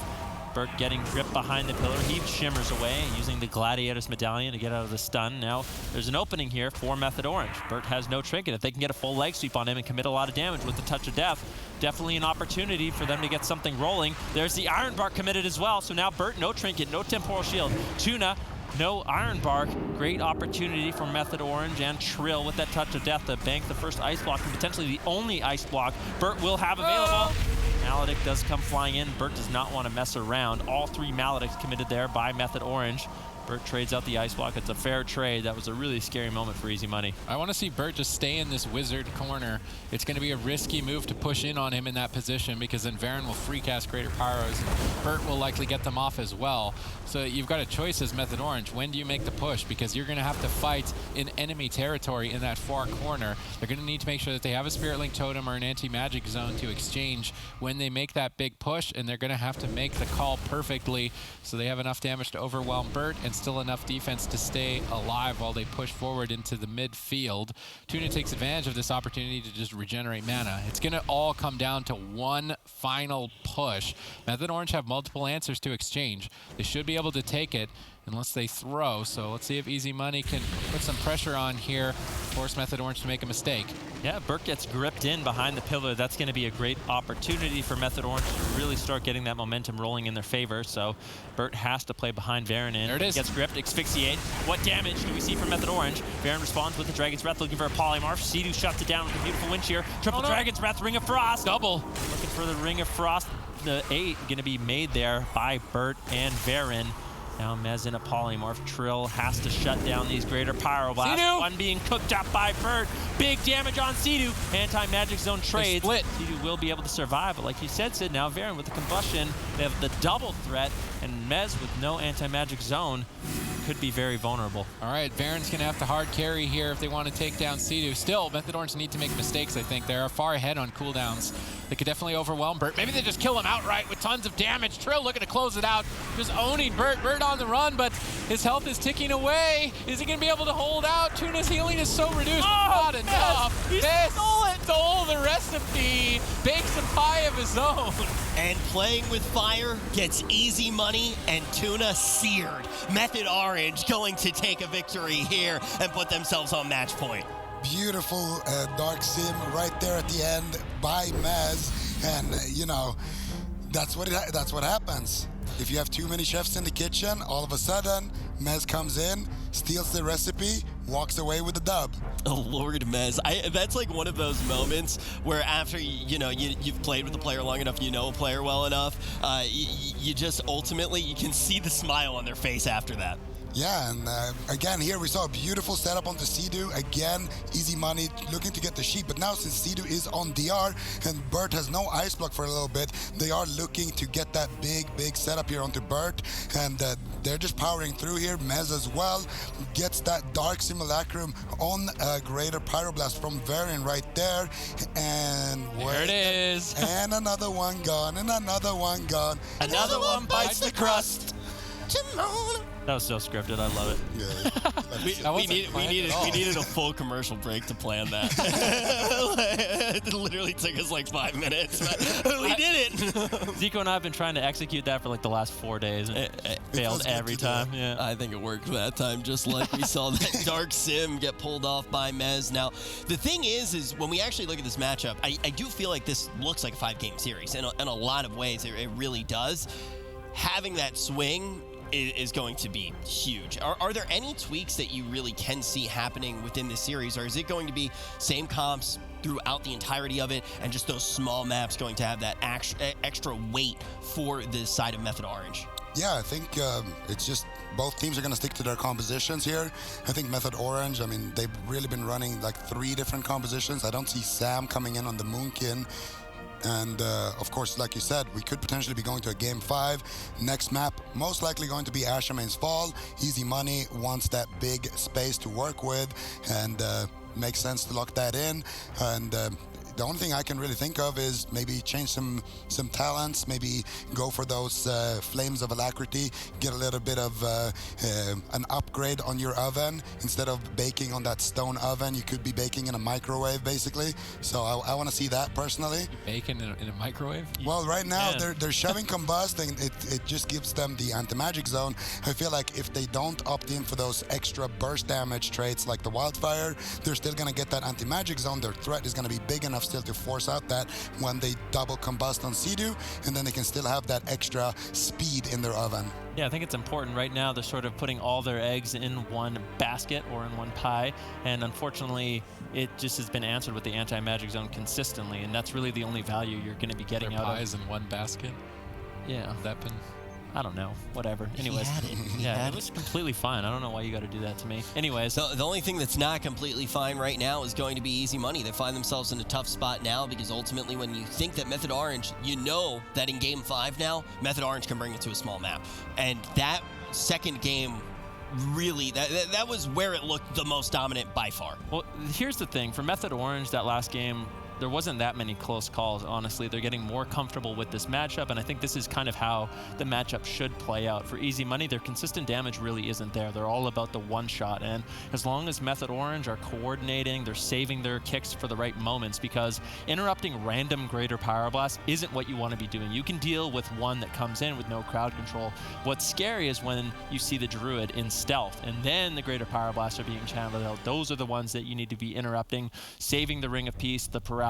Bert getting gripped behind the pillar. He shimmers away using the Gladiator's Medallion to get out of the stun. Now there's an opening here for Method Orange. Bert has no trinket. If they can get a full leg sweep on him and commit a lot of damage with the Touch of Death, definitely an opportunity for them to get something rolling. There's the Iron Bark committed as well. So now Bert, no trinket, no temporal shield. Tuna, no Iron Bark. Great opportunity for Method Orange and Trill with that Touch of Death to bank the first ice block and potentially the only ice block Bert will have available. Maledic does come flying in. Bert does not want to mess around. All 3 Maledics committed there by Method Orange. Bert trades out the ice block. It's a fair trade. That was a really scary moment for easy money. I want to see Bert just stay in this wizard corner. It's going to be a risky move to push in on him in that position because then Varen will free cast Greater Pyros. Bert will likely get them off as well. So you've got a choice as Method Orange. When do you make the push? Because you're going to have to fight in enemy territory in that far corner. They're going to need to make sure that they have a Spirit Link Totem or an anti-magic zone to exchange when they make that big push, and they're going to have to make the call perfectly so they have enough damage to overwhelm Bert and still enough defense to stay alive while they push forward into the midfield. Tuna takes advantage of this opportunity to just regenerate mana. It's going to all come down to one final push. Method Orange have multiple answers to exchange. They should be able to take it unless they throw. So let's see if Easy Money can put some pressure on here, force Method Orange to make a mistake. Yeah, Bert gets gripped in behind the pillar. That's going to be a great opportunity for Method Orange to really start getting that momentum rolling in their favor. So Bert has to play behind Varen in. There it is. Gets gripped, asphyxiate. What damage do we see from Method Orange? Varen responds with the Dragon's Breath, looking for a Polymorph. Sea-Doo shuts it down with a beautiful wind shear. Triple Dragon's Breath, Ring of Frost. Double. Looking for the Ring of Frost. The 8 going to be made there by Bert and Varen. Now Mez in a Polymorph. Trill has to shut down these Greater Pyroblasts. Sea-Doo. One being cooked up by Bert. Big damage on Sea-Doo. Anti-Magic Zone trades. Split. Sea-Doo will be able to survive, but like you said, Sid, now Varen with the combustion, they have the double threat, and Mez with no Anti-Magic Zone could be very vulnerable. All right, Varen's going to have to hard carry here if they want to take down Sea-Doo. Still, Method Orange need to make mistakes, I think. They are far ahead on cooldowns. They could definitely overwhelm Bert. Maybe they just kill him outright with tons of damage. Trill looking to close it out, just owning Bert. Bert on the run, but his health is ticking away. Is he going to be able to hold out? Tuna's healing is so reduced. Not enough. He stole the recipe. Bakes a pie of his own. And playing with fire gets easy money and Tuna seared. Method Orange going to take a victory here and put themselves on match point. Beautiful Dark Sim right there at the end by Mez, and you know that's what happens. If you have too many chefs in the kitchen, all of a sudden Mez comes in, steals the recipe, walks away with the dub. Oh, Lord Mez. That's like one of those moments where after, you've played with a player long enough, you know a player well enough, you just ultimately, you can see the smile on their face after that. Yeah, and again, here we saw a beautiful setup onto Sea-Doo. Again, easy money, looking to get the sheep. But now since Sea-Doo is on DR and Bert has no ice block for a little bit, they are looking to get that big setup here onto Bert. And they're just powering through here. Mez as well gets that Dark Simulacrum on a Greater Pyroblast from Varen right there. And there it is. And another one gone, and another one gone. Another one bites the crust. That was so scripted. I love it. Yeah, we needed a full commercial break to plan that. It literally took us like 5 minutes. But we did it. Zico and I have been trying to execute that for like the last 4 days, and it failed every time. Yeah. I think it worked that time, just like we saw that Dark Sim get pulled off by Mez. Now, the thing is when we actually look at this matchup, I do feel like this looks like a 5-game series. In a lot of ways, it really does. Having that swing is going to be huge. Are there any tweaks that you really can see happening within this series, or is it going to be same comps throughout the entirety of it and just those small maps going to have that extra weight for the side of Method Orange? Yeah, I think it's just both teams are going to stick to their compositions here. I think Method Orange, they've really been running like 3 different compositions. I don't see Sam coming in on the Moonkin And of course, like you said, we could potentially be going to a Game 5. Next map, most likely going to be Ashamain's Fall. Easy Money wants that big space to work with, and makes sense to lock that in. And the only thing I can really think of is maybe change some talents, maybe go for those Flames of Alacrity, get a little bit of an upgrade on your oven. Instead of baking on that stone oven, you could be baking in a microwave, basically. So I want to see that personally. Bacon in a microwave? Well, right now they're shoving combust, and it just gives them the anti-magic zone. I feel like if they don't opt in for those extra burst damage traits like the wildfire, they're still going to get that anti-magic zone. Their threat is going to be big enough still to force out that when they double combust on Sea-Doo, and then they can still have that extra speed in their oven. Yeah, I think it's important. Right now, they're sort of putting all their eggs in one basket or in one pie, and unfortunately, it just has been answered with the anti-magic zone consistently, and that's really the only value you're going to be getting out of. Pies in one basket? Yeah. Has that been... I don't know. Whatever. Anyways. He had it was completely fine. I don't know why you got to do that to me. Anyways. The only thing that's not completely fine right now is going to be Easy Money. They find themselves in a tough spot now because ultimately when you think that Method Orange, you know that in Game 5 now, Method Orange can bring it to a small map. And that second game, really, that was where it looked the most dominant by far. Well, here's the thing. For Method Orange, that last game, there wasn't that many close calls, honestly. They're getting more comfortable with this matchup, and I think this is kind of how the matchup should play out. For Easy Money, their consistent damage really isn't there. They're all about the one shot, and as long as Method Orange are coordinating, they're saving their kicks for the right moments, because interrupting random Greater Power Blast isn't what you want to be doing. You can deal with one that comes in with no crowd control. What's scary is when you see the Druid in stealth, and then the Greater Power Blasts are being channeled out. Those are the ones that you need to be interrupting, saving the Ring of Peace, the paralysis,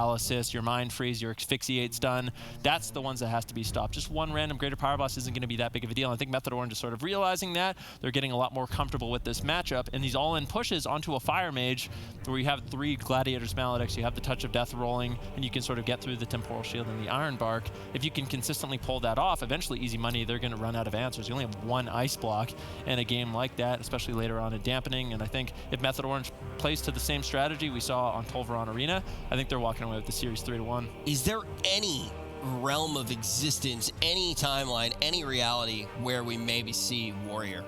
your mind freeze, your asphyxiate stun. That's the ones that has to be stopped. Just one random Greater Power Blast isn't going to be that big of a deal. I think Method Orange is sort of realizing that. They're getting a lot more comfortable with this matchup, and these all-in pushes onto a Fire Mage where you have 3 Gladiators Maledicts, you have the Touch of Death rolling, and you can sort of get through the Temporal Shield and the Iron Bark. If you can consistently pull that off, eventually Easy Money, they're going to run out of answers. You only have one Ice Block in a game like that, especially later on in Dampening, and I think if Method Orange plays to the same strategy we saw on Tolvaron Arena, I think they're walking away with the series 3-1. Is there any realm of existence, any timeline, any reality where we maybe see Warrior?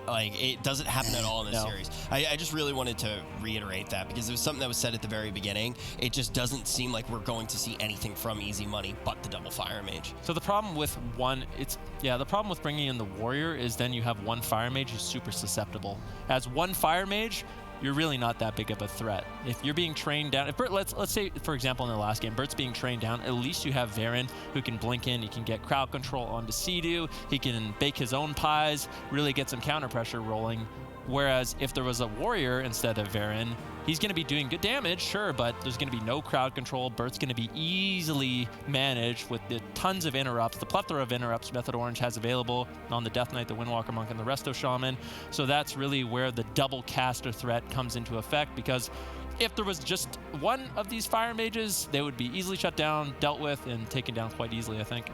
Like, it doesn't happen at all in this series. I just really wanted to reiterate that because it was something that was said at the very beginning. It just doesn't seem like we're going to see anything from Easy Money but the double Fire Mage. So the problem with the problem with bringing in the Warrior is then you have one Fire Mage who's super susceptible. As one Fire Mage, you're really not that big of a threat. If you're being trained down, if Bert, let's say, for example, in the last game, Bert's being trained down, at least you have Varen who can blink in, he can get crowd control onto Sea-Doo, he can bake his own pies, really get some counter pressure rolling. Whereas if there was a Warrior instead of Varen, he's going to be doing good damage, sure, but there's going to be no crowd control. Bert's going to be easily managed with the tons of interrupts, the plethora of interrupts Method Orange has available on the Death Knight, the Windwalker Monk, and the Resto Shaman. So that's really where the double caster threat comes into effect, because if there was just one of these Fire Mages, they would be easily shut down, dealt with, and taken down quite easily, I think.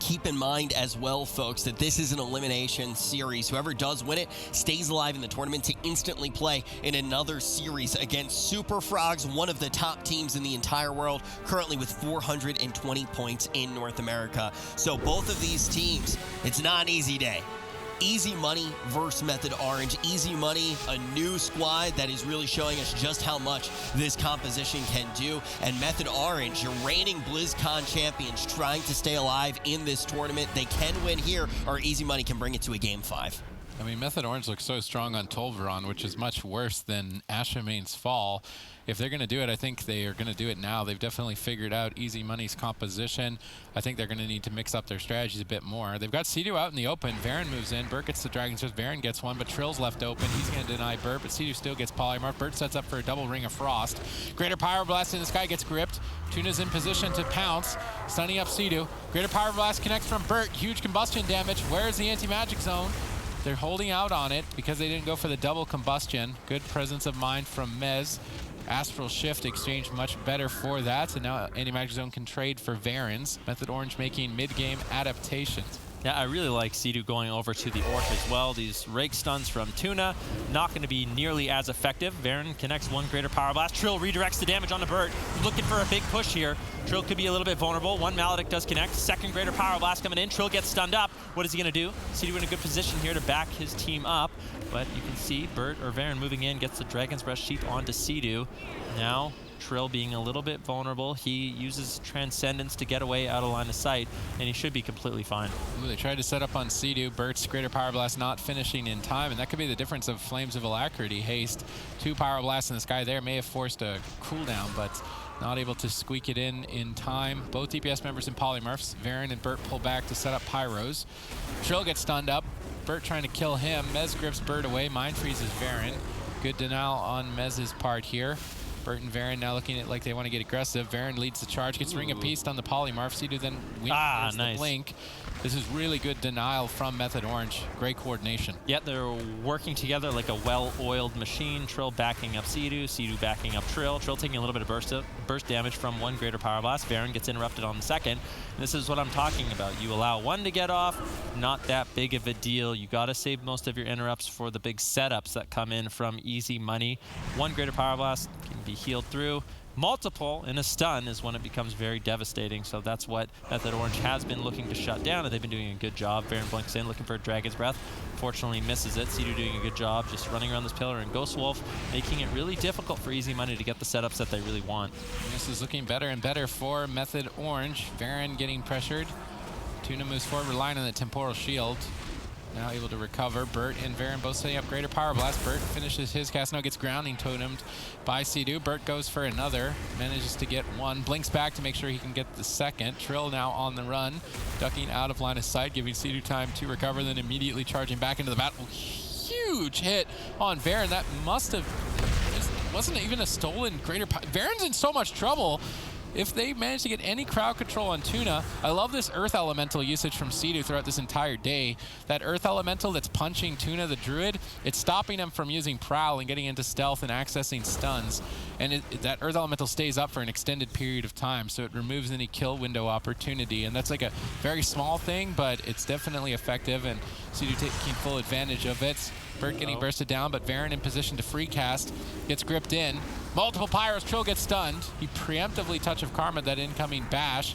Keep in mind as well, folks, that this is an elimination series. Whoever does win it stays alive in the tournament to instantly play in another series against Super Frogs, one of the top teams in the entire world, currently with 420 points in North America. So both of these teams, it's not an easy day. Easy Money versus Method Orange. Easy Money, a new squad that is really showing us just how much this composition can do. And Method Orange, your reigning BlizzCon champions, trying to stay alive in this tournament. They can win here, or Easy Money can bring it to a Game 5. I mean, Method Orange looks so strong on Tolvaron, which is much worse than Ashamain's Fall. If they're going to do it, I think they are going to do it now. They've definitely figured out Easy Money's composition. I think they're going to need to mix up their strategies a bit more. They've got Sea-Doo out in the open. Varen moves in. Bert gets the Dragon's Breath. Varen gets one, but Trill's left open. He's going to deny Bert, but Sea-Doo still gets Polymorph. Bert sets up for a double Ring of Frost. Greater Power Blast in the sky gets gripped. Tuna's in position to pounce, stunning up Sea-Doo. Greater Power Blast connects from Bert. Huge combustion damage. Where's the anti-magic zone? They're holding out on it because they didn't go for the double combustion. Good presence of mind from Mez. Astral Shift exchanged much better for that, and now Anti-Magic Zone can trade for Varen's. Method Orange making mid-game adaptations. Yeah, I really like Sea-Doo going over to the Orc as well. These rake stuns from Tuna, not going to be nearly as effective. Varen connects one greater power blast. Trill redirects the damage onto Burt. Looking for a big push here. Trill could be a little bit vulnerable. One Maledict does connect. Second greater power blast coming in. Trill gets stunned up. What is he going to do? Sea-Doo in a good position here to back his team up. But you can see Burt or Varen moving in, gets the Dragon's Breath Sheep onto Sea-Doo. Now Trill being a little bit vulnerable. He uses Transcendence to get away out of line of sight, and he should be completely fine. Ooh, they tried to set up on Sea-Doo. Burt's Greater Power Blast not finishing in time, and that could be the difference of Flames of Alacrity. Haste, 2 Power Blasts in the sky there may have forced a cooldown, but not able to squeak it in time. Both DPS members in Polymorphs. Varen and Burt pull back to set up Pyros. Trill gets stunned up. Burt trying to kill him. Mez grips Burt away. Mind freezes Varen. Good denial on Mez's part here. Burt and Varen now looking at like they want to get aggressive. Varen leads the charge, gets Ring of Peace on the Polymorph. Sea-Doo then wins the Blink. This is really good denial from Method Orange. Great coordination. Yeah, they're working together like a well-oiled machine. Trill backing up Sea-Doo, Sea-Doo backing up Trill. Trill taking a little bit of burst damage from one greater power blast. Varen gets interrupted on the second. And this is what I'm talking about. You allow one to get off, not that big of a deal. You got to save most of your interrupts for the big setups that come in from easy money. One greater power blast can be healed through. Multiple in a stun is when it becomes very devastating, so that's what Method Orange has been looking to shut down, and they've been doing a good job. Varen blinks in, looking for a Dragon's Breath. Fortunately misses it. Sea-Doo doing a good job just running around this pillar, and Ghost Wolf making it really difficult for easy money to get the setups that they really want. This is looking better and better for Method Orange. Varen getting pressured. Tuna moves forward, relying on the Temporal Shield. Now able to recover. Burt and Varen both setting up Greater Power Blast. Burt finishes his cast, now gets grounding totemed by Sea-Doo. Burt goes for another, manages to get one, blinks back to make sure he can get the second. Trill now on the run, ducking out of line of sight, giving Sea-Doo time to recover, then immediately charging back into the battle. Huge hit on Varen. That must have, wasn't even a stolen Greater Power. Varen's in so much trouble. If they manage to get any crowd control on Tuna, I love this Earth Elemental usage from Sea-Doo throughout this entire day. That Earth Elemental that's punching Tuna the Druid, it's stopping him from using Prowl and getting into stealth and accessing stuns. And that Earth Elemental stays up for an extended period of time, so it removes any kill window opportunity. And that's like a very small thing, but it's definitely effective, and Sea-Doo taking full advantage of it. Burt getting bursted down, but Varen in position to free cast, gets gripped in. Multiple Pyros, Trill gets stunned. He preemptively Touch of Karma that incoming bash.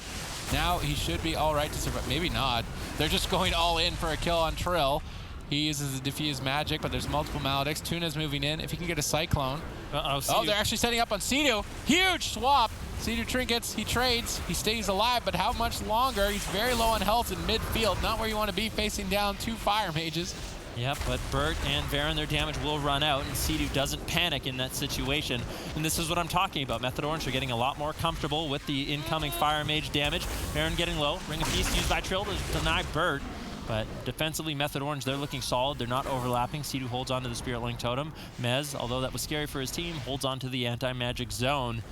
Now he should be all right to survive. Maybe not. They're just going all in for a kill on Trill. He uses the Diffuse Magic, but there's multiple Maledicts. Tuna's moving in. If he can get a Cyclone. Oh, they're actually setting up on Sea-Doo. Huge swap. Sea-Doo trinkets, he trades, he stays alive, but how much longer? He's very low on health in midfield. Not where you want to be, facing down 2 Fire Mages. Yep, but Burt and Varen, their damage will run out, and Sea-Doo doesn't panic in that situation. And this is what I'm talking about. Method Orange are getting a lot more comfortable with the incoming Fire Mage damage. Varen getting low. Ring of Peace used by Trill to deny Burt. But defensively, Method Orange, they're looking solid. They're not overlapping. Sea-Doo holds onto the Spirit Link Totem. Mez, although that was scary for his team, holds onto the Anti-Magic Zone.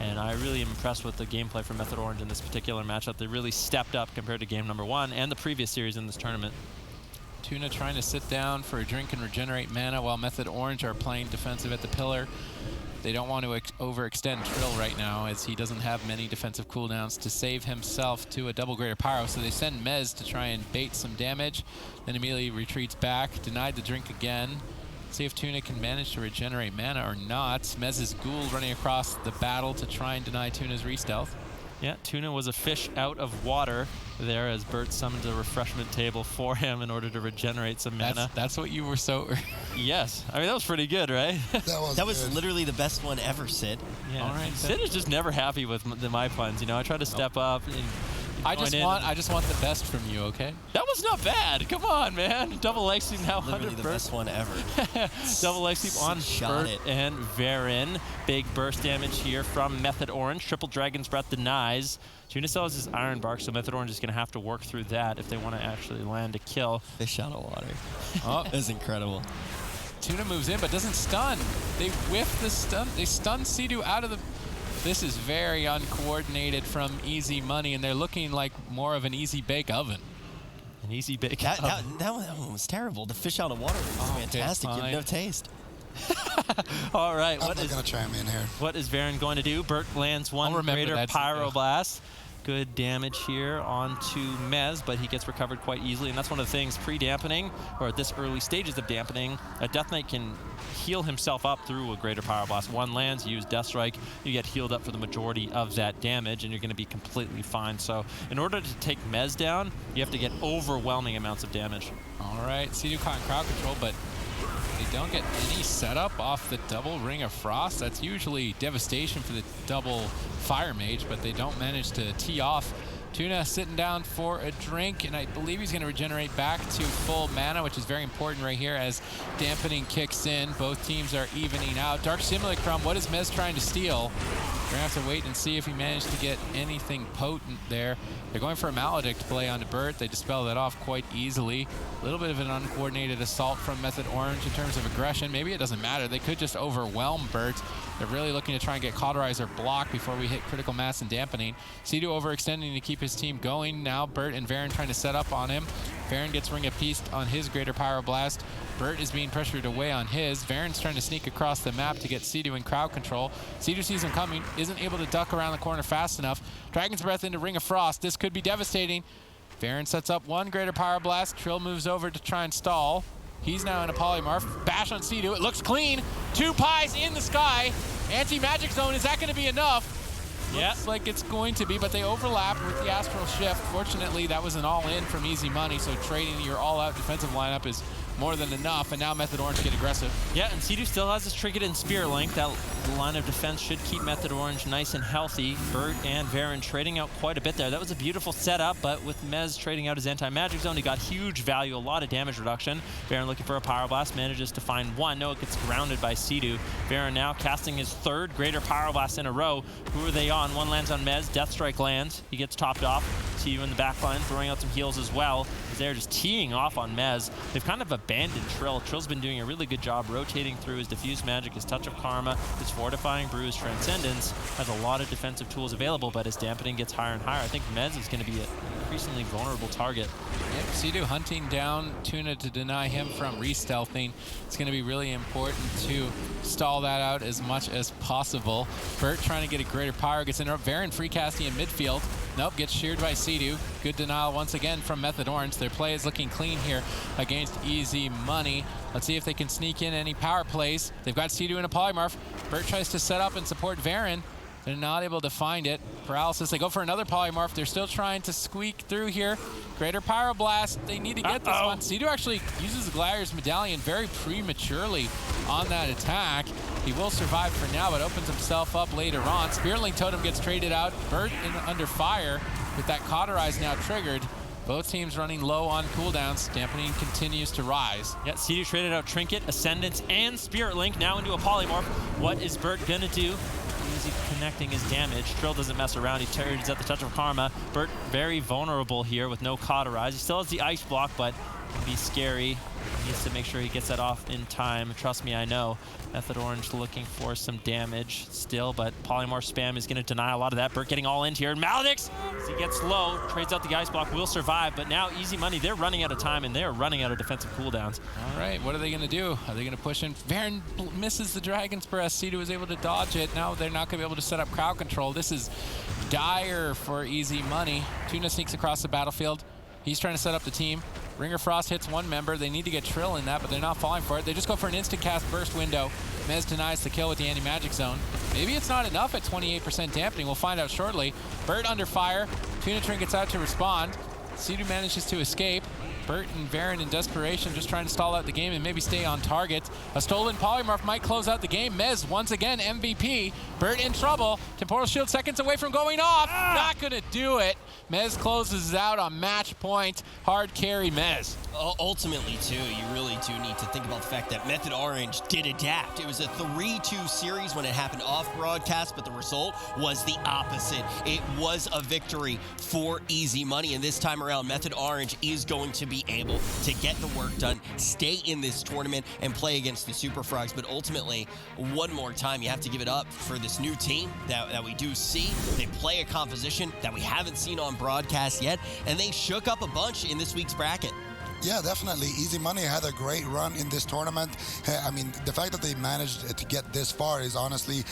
And I really am impressed with the gameplay from Method Orange in this particular matchup. They really stepped up compared to game number 1 and the previous series in this tournament. Tuna trying to sit down for a drink and regenerate mana while Method Orange are playing defensive at the pillar. They don't want to overextend Trill right now, as he doesn't have many defensive cooldowns to save himself to a double Greater Pyro. So they send Mez to try and bait some damage, then immediately retreats back, denied the drink again. See if Tuna can manage to regenerate mana or not. Mez's Ghoul running across the battle to try and deny Tuna's re-stealth. Yeah, Tuna was a fish out of water there as Burt summoned a refreshment table for him in order to regenerate some mana. That's what you were so... Yes. I mean, that was pretty good, right? That was literally the best one ever, Sid. Yeah. All right, Sid is just never happy with my puns. You know, I try to step up and I just want the best from you, okay? That was not bad. Come on, man. Double leg sweep now Literally under the Burt. best one ever. Double leg sweep on Burt it. and Varen. Big burst damage here from Method Orange. Triple Dragon's Breath denies. Tuna still has his Iron Bark, so Method Orange is going to have to work through that if they want to actually land a kill. Fish out of water. Oh. That's incredible. Tuna moves in, but doesn't stun. They whiff the stun. They stun Sea-Doo out of the... This is very uncoordinated from Easy Money, and they're looking like more of an easy bake oven. An easy bake oven. That one was terrible. The fish out of water was fantastic. You have no taste. All right. I'm not going to chime in here. What is Varen going to do? Burt lands one greater Pyroblast. good damage here onto Mez, but he gets recovered quite easily, and that's one of the things pre-dampening, or at this early stages of dampening, a Death Knight can heal himself up through a Greater Power Blast. One lands, you use Death Strike, you get healed up for the majority of that damage, and you're going to be completely fine. So in order to take Mez down, you have to get overwhelming amounts of damage. All right, Sea-Doo caught in crowd control, but they don't get any setup off the double Ring of Frost. That's usually devastation for the double Fire Mage, but they don't manage to tee off. Tuna sitting down for a drink, and I believe he's going to regenerate back to full mana, which is very important right here as dampening kicks in. Both teams are evening out. Dark Simulacrum, what is Mez trying to steal? We're going to have to wait and see if he managed to get anything potent there. They're going for a Maledict play onto Burt. They dispel that off quite easily. A little bit of an uncoordinated assault from Method Orange in terms of aggression. Maybe it doesn't matter. They could just overwhelm Burt. They're really looking to try and get Cauterize or block before we hit critical mass and dampening. Sea-Doo overextending to keep his team going. Now Burt and Varen trying to set up on him. Varen gets Ring of Peace on his Greater Pyroblast. Burt is being pressured away on his. Varen's trying to sneak across the map to get Sea-Doo in crowd control. Sea-Doo sees him coming, isn't able to duck around the corner fast enough. Dragon's Breath into Ring of Frost. This could be devastating. Varen sets up one Greater Pyroblast. Trill moves over to try and stall. He's now in a Polymorph. Bash on Sea-Doo. It looks clean. 2 pies in the sky. Anti-Magic Zone. Is that going to be enough? Yeah. Looks like it's going to be, but they overlap with the Astral Shift. Fortunately, that was an all-in from Easy Money, so trading your all-out defensive lineup is more than enough, and now Method Orange get aggressive. Yeah, and Sea-Doo still has his Trinket and Spirit Link. That line of defense should keep Method Orange nice and healthy. Burt and Varen trading out quite a bit there. That was a beautiful setup, but with Mez trading out his Anti-Magic Zone, he got huge value, a lot of damage reduction. Varen looking for a Power Blast, manages to find one. No, it gets grounded by Sea-Doo. Varen now casting his 3rd Greater Power Blast in a row. Who are they on? One lands on Mez, Death Strike lands. He gets topped off. Sea-Doo in the back line, throwing out some heals as well. They're just teeing off on Mez. They've kind of abandoned Trill. Trill's been doing a really good job rotating through his Diffuse Magic, his Touch of Karma, his Fortifying Brew, his Transcendence. Has a lot of defensive tools available, but as dampening gets higher and higher, I think Mez is going to be an increasingly vulnerable target. Yep, Sea-Doo hunting down Tuna to deny him from re-stealthing. It's going to be really important to stall that out as much as possible. Burt trying to get a Greater Pyro, gets interrupted. Varen free casting in midfield. Nope, gets sheared by Sea-Doo. Good denial once again from Method Orange. Their play is looking clean here against Easy Money. Let's see if they can sneak in any power plays. They've got Sea-Doo in a Polymorph. Burt tries to set up and support Varen. They're not able to find it. Paralysis, they go for another Polymorph. They're still trying to squeak through here. Greater Pyroblast, they need to get this one. Sea-Doo actually uses the Glidier's Medallion very prematurely on that attack. He will survive for now, but opens himself up later on. Spearlink Totem gets traded out. Burt under fire with that Cauterize now triggered. Both teams running low on cooldowns. Dampening continues to rise. Yeah, Sea-Doo traded out Trinket, Ascendance, and Spirit Link now into a Polymorph. What is Burt gonna do? Easy connecting his damage. Trill doesn't mess around. He turns at the Touch of Karma. Burt very vulnerable here with no Cauterize. He still has the Ice Block, but it can be scary. He needs to make sure he gets that off in time. Trust me, I know. Method Orange looking for some damage still, but Polymorph spam is going to deny a lot of that. Burt getting all in here. Maledix, as he gets low, trades out the Ice Block, will survive, but now Easy Money, they're running out of time, and they're running out of defensive cooldowns. All right, what are they going to do? Are they going to push in? Varen misses the Dragon's Breath. Sea-Doo was able to dodge it. Now they're not going to be able to set up crowd control. This is dire for Easy Money. Tuna sneaks across the battlefield. He's trying to set up the team. Ringer Frost hits one member. They need to get Trill in that, but they're not falling for it. They just go for an instant cast burst window. Mez denies the kill with the anti-magic zone. Maybe it's not enough at 28% dampening. We'll find out shortly. Burt under fire. Tuna Trin gets out to respond. Sea-Doo manages to escape. Burt and Varen in desperation just trying to stall out the game and maybe stay on target. A stolen Polymorph might close out the game. Mez once again MVP. Burt in trouble. Temporal Shield seconds away from going off. Not gonna do it. Mez closes out on match point. Hard carry Mez. Ultimately, too, you really do need to think about the fact that Method Orange did adapt. It was a 3-2 series when it happened off broadcast, but the result was the opposite. It was a victory for Easy Money, and this time around, Method Orange is going to be able to get the work done, stay in this tournament, and play against the Super Frogs. But ultimately, one more time, you have to give it up for this new team that we do see. They play a composition that we haven't seen on broadcast yet, and they shook up a bunch in this week's bracket. Yeah, definitely. Easy Money had a great run in this tournament. I mean, the fact that they managed to get this far is honestly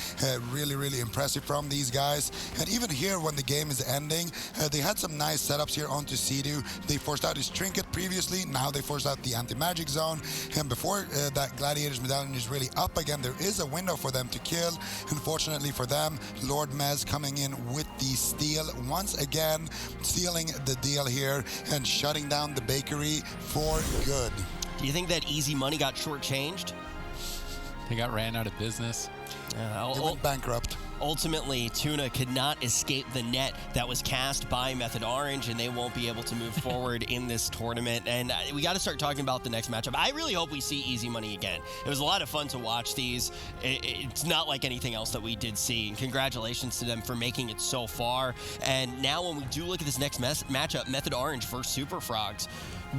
really, really impressive from these guys. And even here, when the game is ending, they had some nice setups here onto Sea-Doo. They forced out his Trinket previously. Now they forced out the Anti-Magic Zone. And before that Gladiator's Medallion is really up again, there is a window for them to kill. Unfortunately for them, Lord Mez coming in with the steal once again, sealing the deal here and shutting down the bakery for good. Do you think that Easy Money got shortchanged? They got ran out of business. They went bankrupt. Ultimately, Tuna could not escape the net that was cast by Method Orange, and they won't be able to move forward in this tournament. And we got to start talking about the next matchup. I really hope we see Easy Money again. It was a lot of fun to watch these. It's not like anything else that we did see. And congratulations to them for making it so far. And now when we do look at this next matchup, Method Orange versus Super Frogs,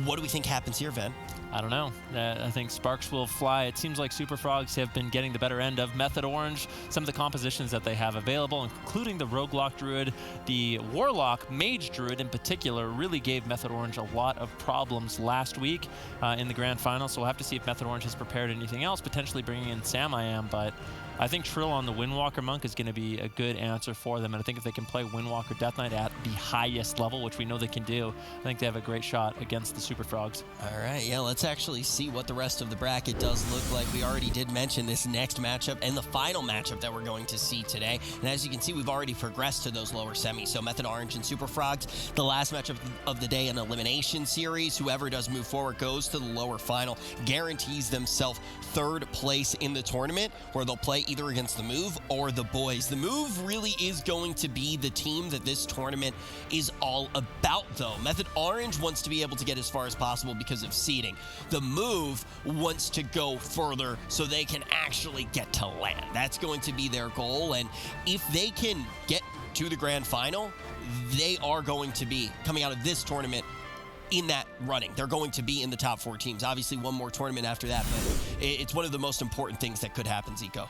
what do we think happens here, Ven? I don't know. I think sparks will fly. It seems like Super Frogs have been getting the better end of Method Orange. Some of the compositions that they have available, including the Roguelock Druid, the Warlock Mage Druid in particular, really gave Method Orange a lot of problems last week in the Grand Final. So we'll have to see if Method Orange has prepared anything else, potentially bringing in Sam I Am. But I think Trill on the Windwalker Monk is going to be a good answer for them. And I think if they can play Windwalker Death Knight at the highest level, which we know they can do, I think they have a great shot against the Super Frogs. All right, yeah, let's actually see what the rest of the bracket does look like. We already did mention this next matchup and the final matchup that we're going to see today. And as you can see, we've already progressed to those lower semis. So Method Orange and Super Frogs, the last matchup of the day, an elimination series. Whoever does move forward goes to the lower final, guarantees themselves third place in the tournament, where they'll play either against the Move or the Boys. The Move really is going to be the team that this tournament is all about, though. Method Orange wants to be able to get as far as possible because of seeding. The Move wants to go further so they can actually get to land. That's going to be their goal, and if they can get to the grand final, they are going to be coming out of this tournament in that running. They're going to be in the top 4 teams. Obviously, one more tournament after that, but it's one of the most important things that could happen, Zico.